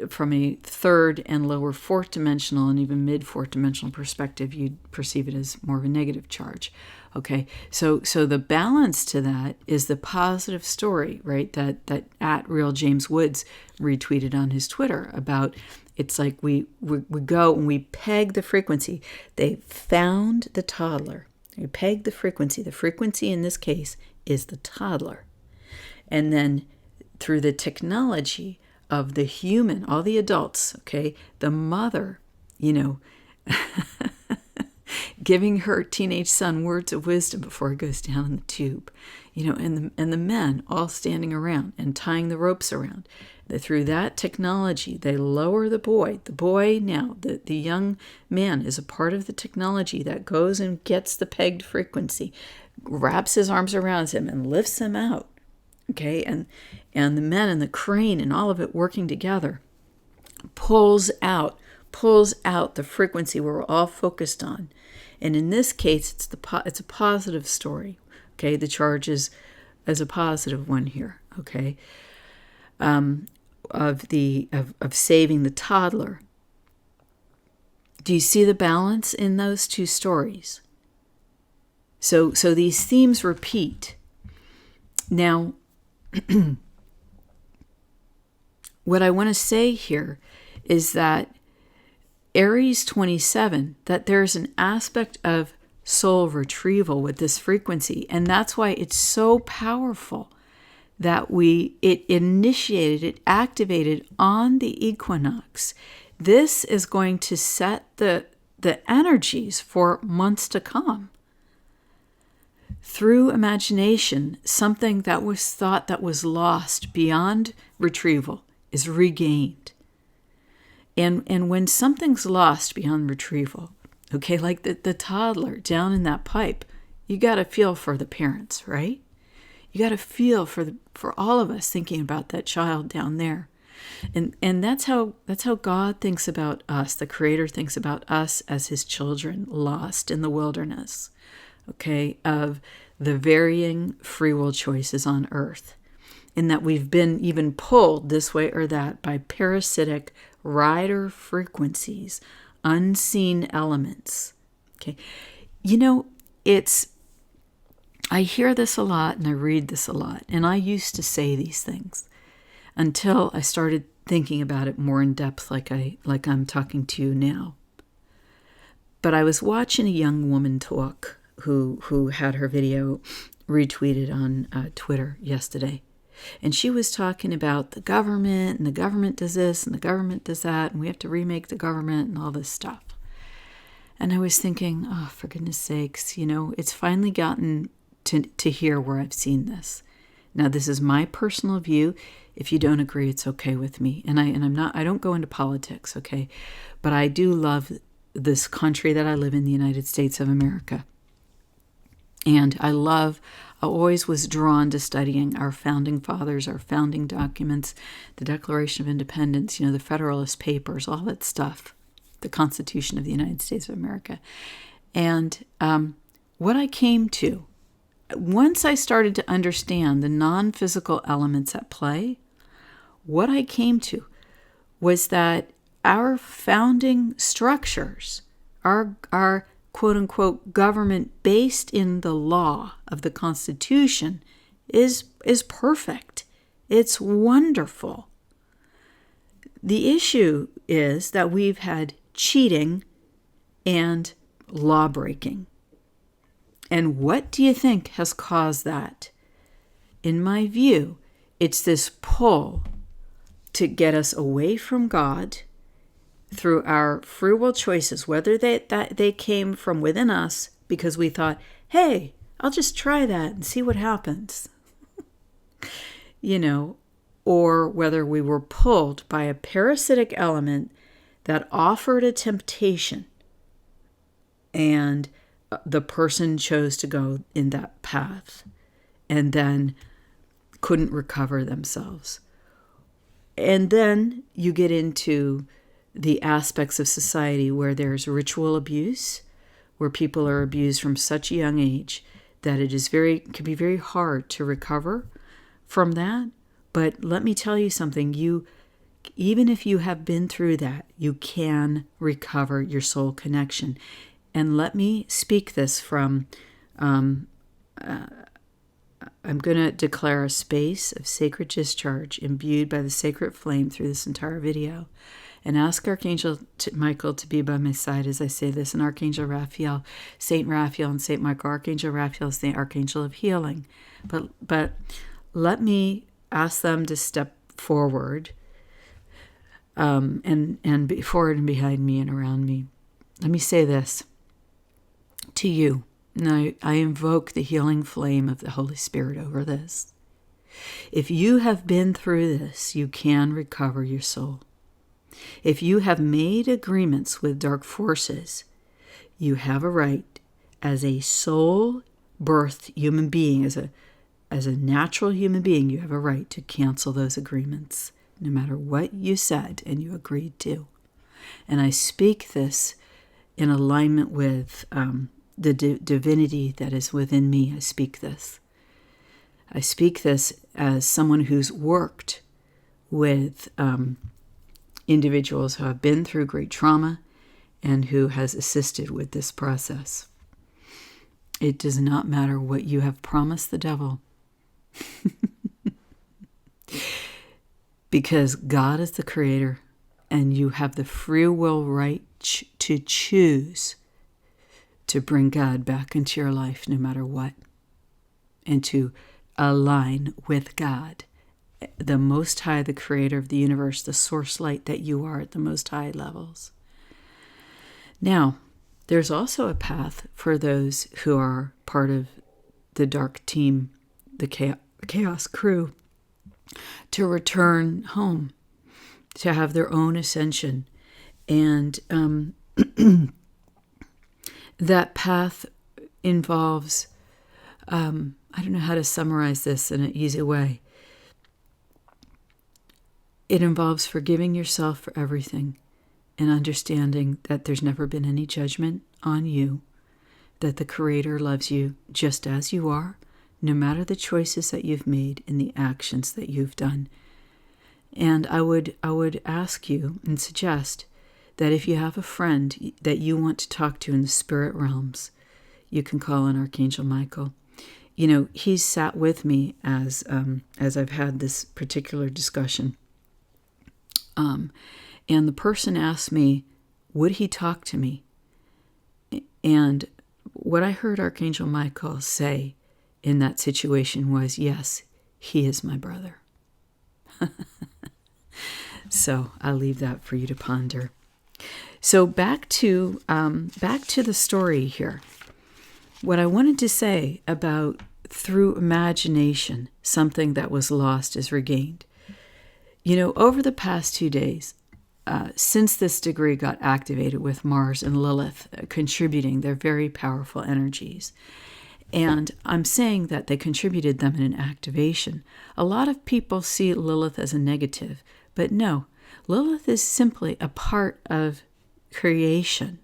A: from a third and lower fourth dimensional and even mid fourth dimensional perspective, you'd perceive it as more of a negative charge. Okay, so the balance to that is the positive story, right? That at Real James Woods retweeted on his Twitter about. It's like we go and we peg the frequency. They found the toddler. They peg the frequency. The frequency in this case is the toddler. And then through the technology of the human, all the adults, okay, the mother, giving her teenage son words of wisdom before he goes down in the tube, and the men all standing around and tying the ropes around. Through that technology, they lower the boy. The boy now, the young man is a part of the technology that goes and gets the pegged frequency, wraps his arms around him and lifts him out. Okay, and the men and the crane and all of it working together pulls out the frequency we're all focused on. And in this case, it's a positive story. Okay, the charge is a positive one here. Okay. Of saving the toddler. Do you see the balance in those two stories? So these themes repeat. Now, what I want to say here is that Aries 27, that there's an aspect of soul retrieval with this frequency, and that's why it's so powerful that it activated on the equinox. This is going to set the energies for months to come. Through imagination, something that was thought that was lost beyond retrieval is regained. And when something's lost beyond retrieval, okay, like the toddler down in that pipe, you got to feel for the parents, right? You got to feel for all of us thinking about that child down there. And that's how God thinks about us. The Creator thinks about us as his children lost in the wilderness, okay, of the varying free will choices on earth. In that we've been even pulled this way or that by parasitic rider frequencies, unseen elements. Okay. I hear this a lot and I read this a lot, and I used to say these things until I started thinking about it more in depth like I'm talking to you now. But I was watching a young woman talk who had her video retweeted on Twitter yesterday. And she was talking about the government, and the government does this, and the government does that, and we have to remake the government and all this stuff. And I was thinking, oh, for goodness sakes, it's finally gotten to hear where I've seen this. Now, this is my personal view. If you don't agree, it's okay with me. And I don't go into politics, okay? But I do love this country that I live in, the United States of America. And I always was drawn to studying our founding fathers, our founding documents, the Declaration of Independence, the Federalist Papers, all that stuff, the Constitution of the United States of America. And what I came to, once I started to understand the non-physical elements at play, what I came to was that our founding structures, our quote-unquote government based in the law of the Constitution is perfect. It's wonderful. The issue is that we've had cheating and law breaking. And what do you think has caused that? In my view, it's this pull to get us away from God through our free will choices, whether they came from within us because we thought, hey, I'll just try that and see what happens. Or whether we were pulled by a parasitic element that offered a temptation and the person chose to go in that path and then couldn't recover themselves. And then you get into the aspects of society where there's ritual abuse, where people are abused from such a young age that can be very hard to recover from that. But let me tell you something, even if you have been through that, you can recover your soul connection. And let me speak this from, I'm going to declare a space of sacred discharge imbued by the sacred flame through this entire video, and ask Archangel Michael to be by my side as I say this, and Archangel Raphael, Saint Raphael and Saint Michael. Archangel Raphael is the Archangel of healing. But let me ask them to step forward and be forward and behind me and around me. Let me say this to you. Now, I invoke the healing flame of the Holy Spirit over this. If you have been through this, you can recover your soul. If you have made agreements with dark forces, you have a right as a soul-birthed human being, as a natural human being, you have a right to cancel those agreements, no matter what you said and you agreed to. And I speak this in alignment with the divinity that is within me. I speak this. I speak this as someone who's worked with individuals who have been through great trauma and who has assisted with this process. It does not matter what you have promised the devil, because God is the creator and you have the free will right to choose to bring God back into your life no matter what, and to align with God, the Most High, the creator of the universe, the source light that you are at the most high levels. Now, there's also a path for those who are part of the dark team, the chaos crew, to return home, to have their own ascension. And that path involves, I don't know how to summarize this in an easy way. It involves forgiving yourself for everything and understanding that there's never been any judgment on you, that the Creator loves you just as you are, no matter the choices that you've made and the actions that you've done. And I would ask you and suggest that if you have a friend that you want to talk to in the spirit realms, you can call on Archangel Michael. He's sat with me as I've had this particular discussion. And the person asked me, would he talk to me? And what I heard Archangel Michael say in that situation was, yes, he is my brother. So I'll leave that for you to ponder. So back to the story here. What I wanted to say about through imagination, something that was lost is regained. Over the past 2 days, since this degree got activated with Mars and Lilith contributing their very powerful energies, and I'm saying that they contributed them in an activation. A lot of people see Lilith as a negative, but no, Lilith is simply a part of creation,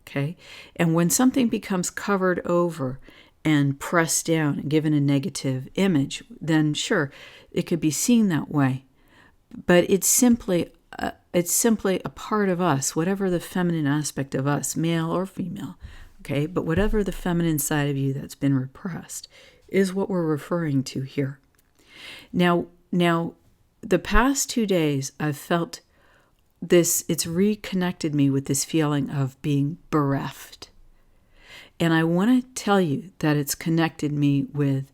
A: okay? And when something becomes covered over and pressed down and given a negative image, then sure, it could be seen that way. But it's simply a part of us, whatever the feminine aspect of us, male or female, Okay, but whatever the feminine side of you that's been repressed is what we're referring to here. Now, the past 2 days, I've felt this, it's reconnected me with this feeling of being bereft. And I want to tell you that it's connected me with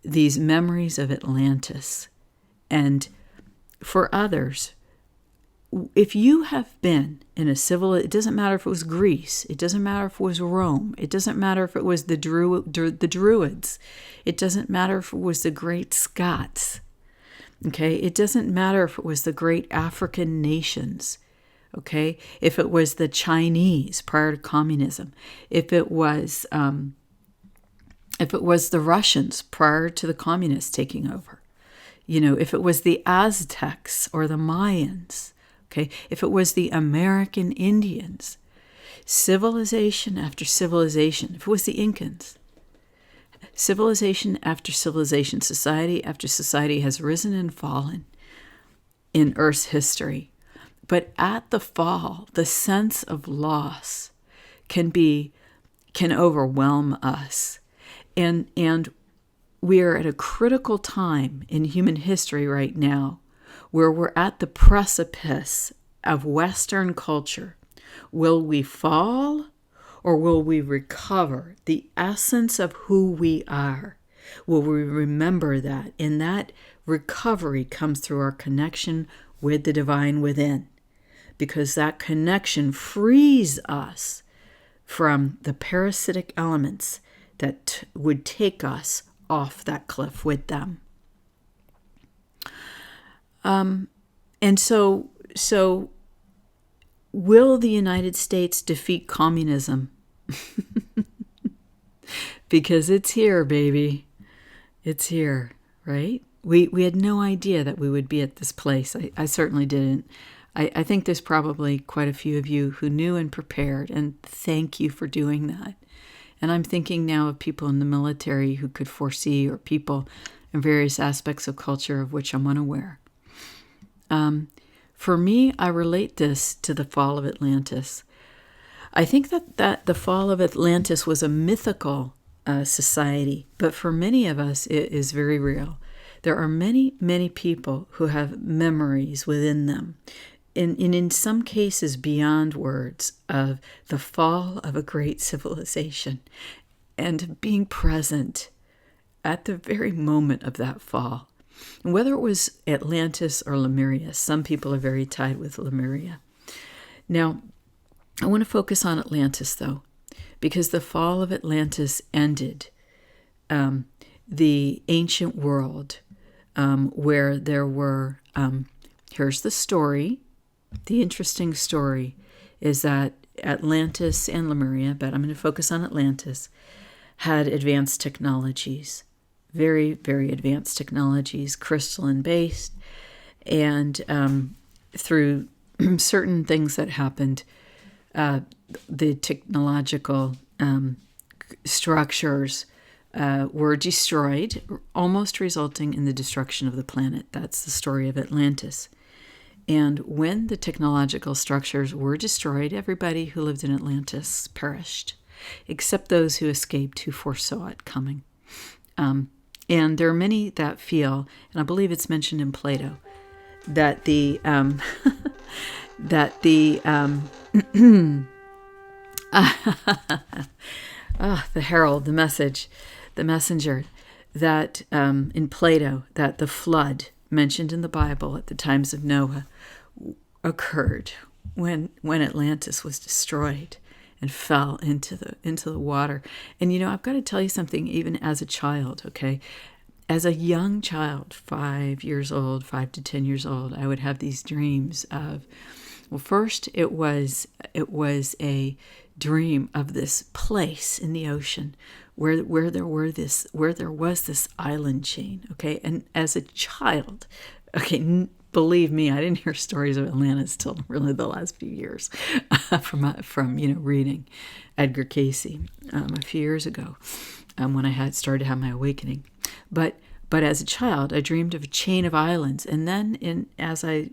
A: these memories of Atlantis. And for others, if you have been in a civil, it doesn't matter if it was Greece, it doesn't matter if it was Rome, it doesn't matter if it was the Druids, it doesn't matter if it was the great Scots, okay? It doesn't matter if it was the great African nations, okay? If it was the Chinese prior to communism, if it was the Russians prior to the communists taking over, if it was the Aztecs or the Mayans, okay, if it was the American Indians, civilization after civilization, if it was the Incans, civilization after civilization, society after society has risen and fallen in Earth's history. But at the fall, the sense of loss can overwhelm us. And we are at a critical time in human history right now where we're at the precipice of Western culture. Will we fall or will we recover the essence of who we are? Will we remember that? And that recovery comes through our connection with the divine within, because that connection frees us from the parasitic elements that would take us off that cliff with them. And so will the United States defeat communism? Because it's here, baby. It's here, right? We had no idea that we would be at this place. I certainly didn't. I think there's probably quite a few of you who knew and prepared, and thank you for doing that. And I'm thinking now of people in the military who could foresee, or people in various aspects of culture of which I'm unaware. For me, I relate this to the fall of Atlantis. I think that the fall of Atlantis was a mythical society, but for many of us, it is very real. There are many, many people who have memories within them, and in some cases beyond words, of the fall of a great civilization and being present at the very moment of that fall. And whether it was Atlantis or Lemuria, some people are very tied with Lemuria. Now, I want to focus on Atlantis, though, because the fall of Atlantis ended the ancient world where there were, here's the story. The interesting story is that Atlantis and Lemuria, but I'm going to focus on Atlantis, had advanced technologies, very, very advanced technologies, crystalline-based, and through certain things that happened, the technological structures were destroyed, almost resulting in the destruction of the planet. That's the story of Atlantis. And when the technological structures were destroyed, everybody who lived in Atlantis perished, except those who escaped, who foresaw it coming. And there are many that feel, and I believe it's mentioned in Plato, that the the herald, the message, the messenger, that in Plato, that the flood mentioned in the Bible at the times of Noah occurred when Atlantis was destroyed and fell into the water. And I've got to tell you something, even as a child, okay? As a young child, 5 to 10 years old, I would have these dreams of, well, first it was a dream of this place in the ocean where there was this island chain, okay? And as a child, okay, believe me, I didn't hear stories of Atlantis till really the last few years from reading Edgar Cayce a few years ago when I had started to have my awakening. But as a child, I dreamed of a chain of islands, and then as I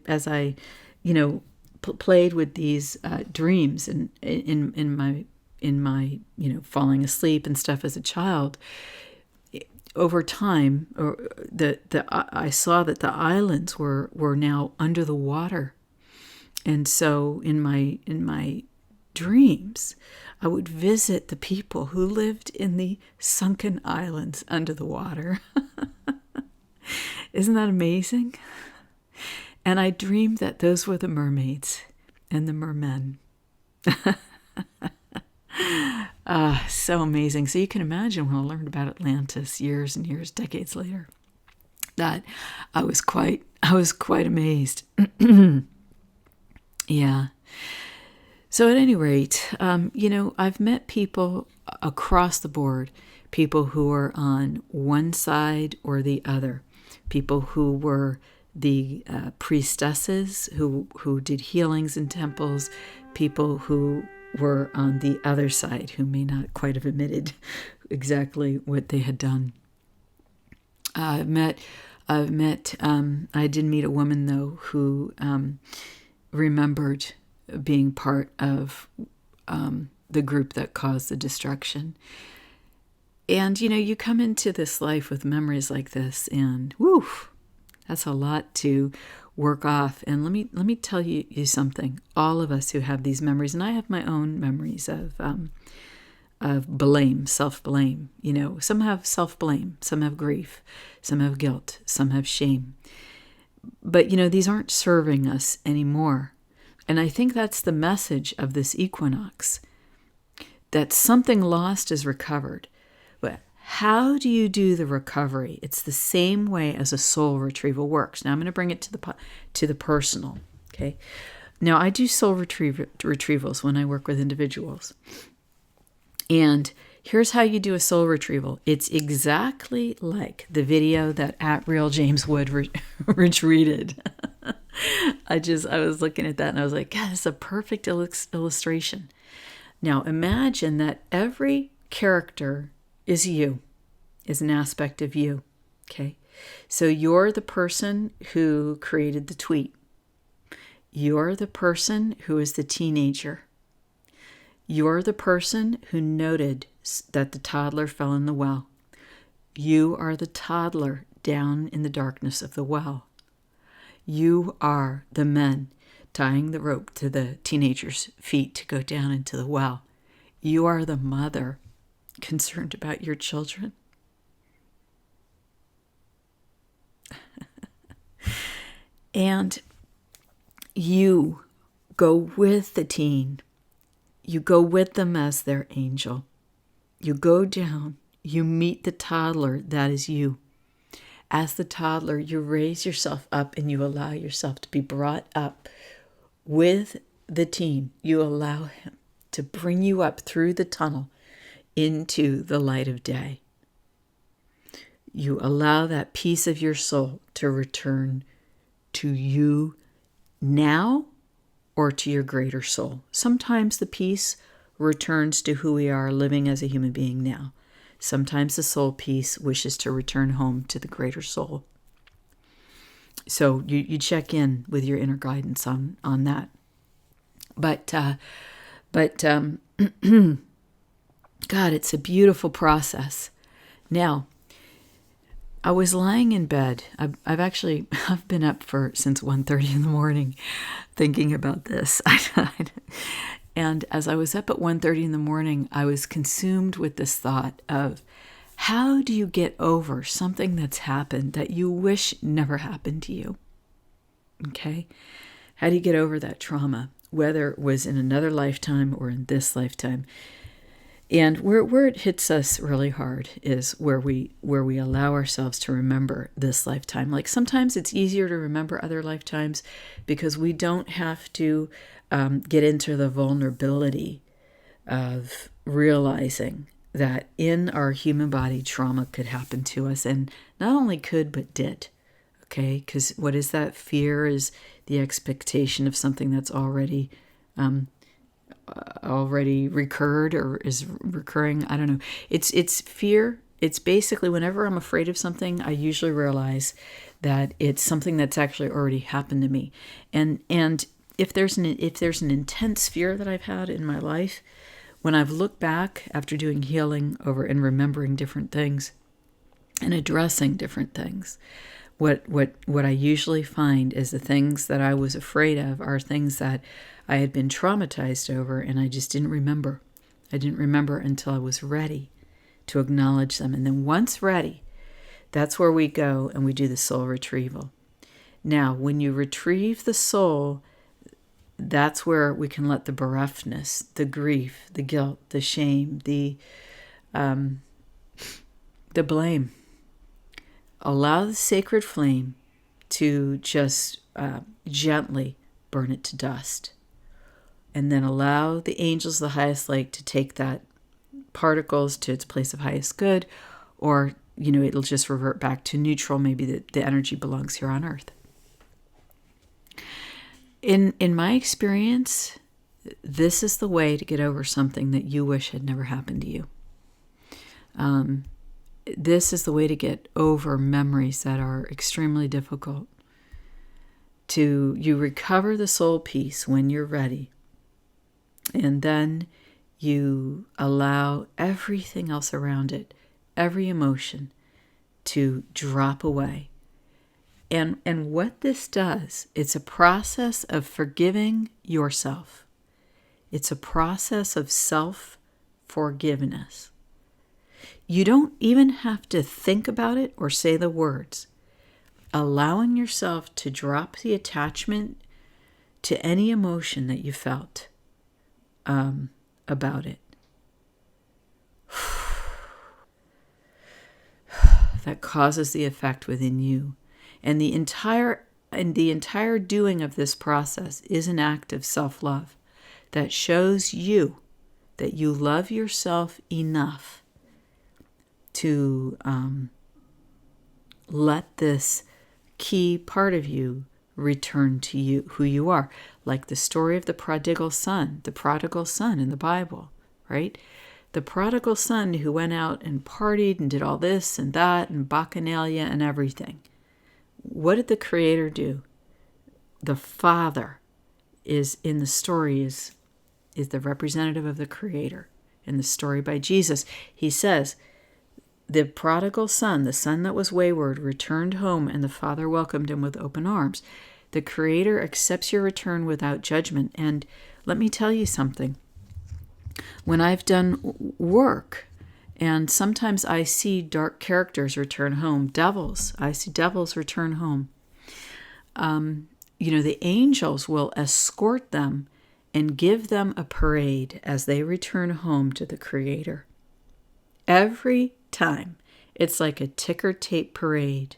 A: played with these dreams in falling asleep and stuff as a child, over time, I saw that the islands were now under the water. And so in my dreams, I would visit the people who lived in the sunken islands under the water. Isn't that amazing? And I dreamed that those were the mermaids and the mermen. So amazing. So you can imagine when I learned about Atlantis years and years, decades later, that I was quite amazed. Yeah. So at any rate, I've met people across the board, people who are on one side or the other, people who were the priestesses who did healings in temples, people who were on the other side who may not quite have admitted exactly what they had done. I did meet a woman though who remembered being part of the group that caused the destruction. And you come into this life with memories like this, and woo, that's a lot to work off. And let me tell you something. All of us who have these memories, and I have my own memories of blame, self-blame. Some have self-blame, some have grief, some have guilt, some have shame. But these aren't serving us anymore. And I think that's the message of this equinox, that something lost is recovered. But how do you do the recovery? It's the same way as a soul retrieval works. Now I'm going to bring it to the personal. Okay. Now I do soul retrievals when I work with individuals. And here's how you do a soul retrieval. It's exactly like the video that @RealJamesWood retweeted. I was looking at that and I was like, God, it's a perfect illustration. Now imagine that every character is you, is an aspect of you. Okay. So you're the person who created the tweet. You're the person who is the teenager. You're the person who noted that the toddler fell in the well. You are the toddler down in the darkness of the well. You are the men tying the rope to the teenager's feet to go down into the well. You are the mother concerned about your children. And you go with the teen. You go with them as their angel. You go down. You meet the toddler. That is you. As the toddler, you raise yourself up and you allow yourself to be brought up with the teen. You allow him to bring you up through the tunnel into the light of day. You allow that piece of your soul to return to you now or to your greater soul. Sometimes the piece returns to who we are living as a human being now. Sometimes the soul piece wishes to return home to the greater soul. So you check in with your inner guidance on that. But God, it's a beautiful process. Now, I was lying in bed. I've been up since 1:30 in the morning thinking about this. And as I was up at 1:30 in the morning, I was consumed with this thought of, how do you get over something that's happened that you wish never happened to you? Okay? How do you get over that trauma, whether it was in another lifetime or in this lifetime? And where it hits us really hard is where we allow ourselves to remember this lifetime. Like sometimes it's easier to remember other lifetimes because we don't have to get into the vulnerability of realizing that in our human body, trauma could happen to us, and not only could, but did. Okay, because what is that? Fear is the expectation of something that's already recurred or is recurring. I don't know. It's fear. It's basically whenever I'm afraid of something, I usually realize that it's something that's actually already happened to me. And if there's an intense fear that I've had in my life, When I've looked back after doing healing over and remembering different things and addressing different things, what I usually find is the things that I was afraid of are things that I had been traumatized over, and I just didn't remember. I didn't remember until I was ready to acknowledge them. And then once ready, that's where we go and we do the soul retrieval. Now, when you retrieve the soul, that's where we can let the bereftness, the grief, the guilt, the shame, the blame, allow the sacred flame to just gently burn it to dust. And then allow the angels of the highest light to take that particles to its place of highest good, or, it'll just revert back to neutral. Maybe the energy belongs here on earth. In my experience, this is the way to get over something that you wish had never happened to you. This is the way to get over memories that are extremely difficult. You recover the soul peace when you're ready. And then you allow everything else around it, every emotion, to drop away. And what this does, it's a process of forgiving yourself. It's a process of self-forgiveness. You don't even have to think about it or say the words. Allowing yourself to drop the attachment to any emotion that you felt about it. That causes the effect within you. And the entire doing of this process is an act of self-love that shows you that you love yourself enough to let this key part of you return to you, who you are. Like the story of the prodigal son in the Bible, right? The prodigal son who went out and partied and did all this and that and bacchanalia and everything. What did the Creator do? The Father is in the story is the representative of the Creator. In the story by Jesus, he says, the prodigal son, the son that was wayward, returned home, and the Father welcomed him with open arms. The Creator accepts your return without judgment. And let me tell you something. When I've done work, and sometimes I see dark characters return home, devils. I see devils return home. The angels will escort them and give them a parade as they return home to the Creator. Every time. It's like a ticker tape parade.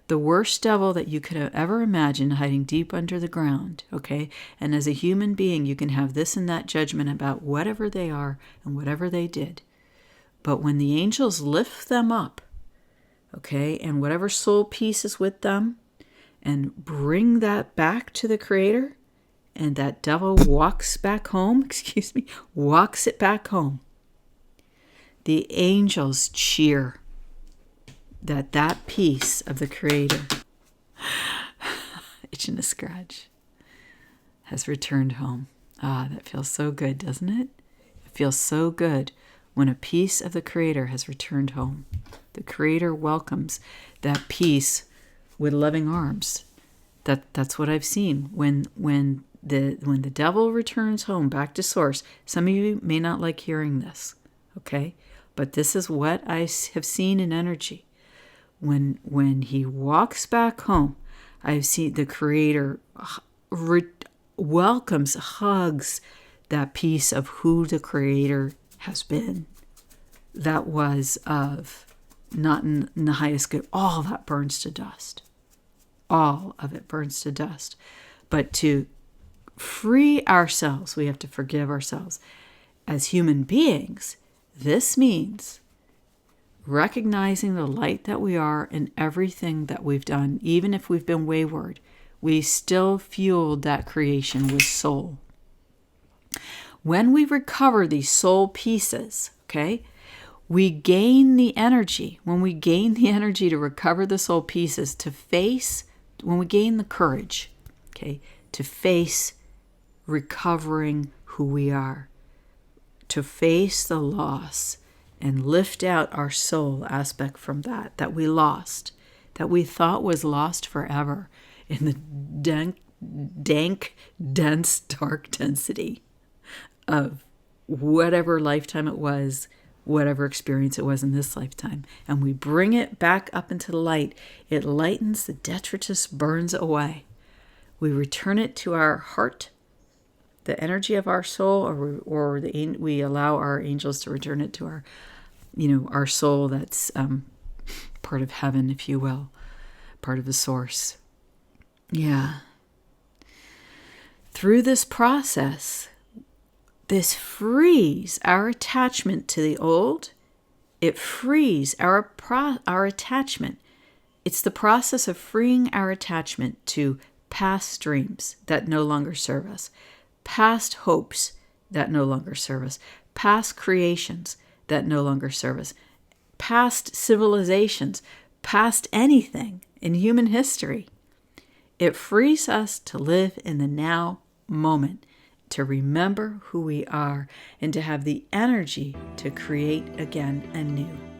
A: The worst devil that you could have ever imagined hiding deep under the ground, okay? And as a human being, you can have this and that judgment about whatever they are and whatever they did. But when the angels lift them up, okay, and whatever soul piece is with them, and bring that back to the Creator, and that devil walks back home, walks it back home, the angels cheer that piece of the Creator, itching to scratch, has returned home. Ah, that feels so good, doesn't it? It feels so good when a piece of the Creator has returned home. The Creator welcomes that piece with loving arms. That's what I've seen. When the devil returns home back to source, some of you may not like hearing this, okay? But this is what I have seen in energy. When he walks back home, I've seen the Creator welcomes, hugs that piece of who the Creator has been. That was of not in the highest good. All that burns to dust. All of it burns to dust. But to free ourselves, we have to forgive ourselves. As human beings, this means recognizing the light that we are in everything that we've done. Even if we've been wayward, we still fueled that creation with soul. When we recover these soul pieces, okay, we gain the energy. When we gain the energy to recover the soul pieces, when we gain the courage, okay, to face recovering who we are, to face the loss and lift out our soul aspect from that we lost, that we thought was lost forever in the dank, dense, dark density of whatever lifetime it was, whatever experience it was in this lifetime. And we bring it back up into the light. It lightens, the detritus burns away. We return it to our heart, the energy of our soul, or we allow our angels to return it to our, our soul that's part of heaven, if you will, part of the source. Yeah. Through this process, this frees our attachment to the old. It frees our attachment. It's the process of freeing our attachment to past dreams that no longer serve us, past hopes that no longer serve us, past creations that no longer serve us, past civilizations, past anything in human history. It frees us to live in the now moment, to remember who we are, and to have the energy to create again anew.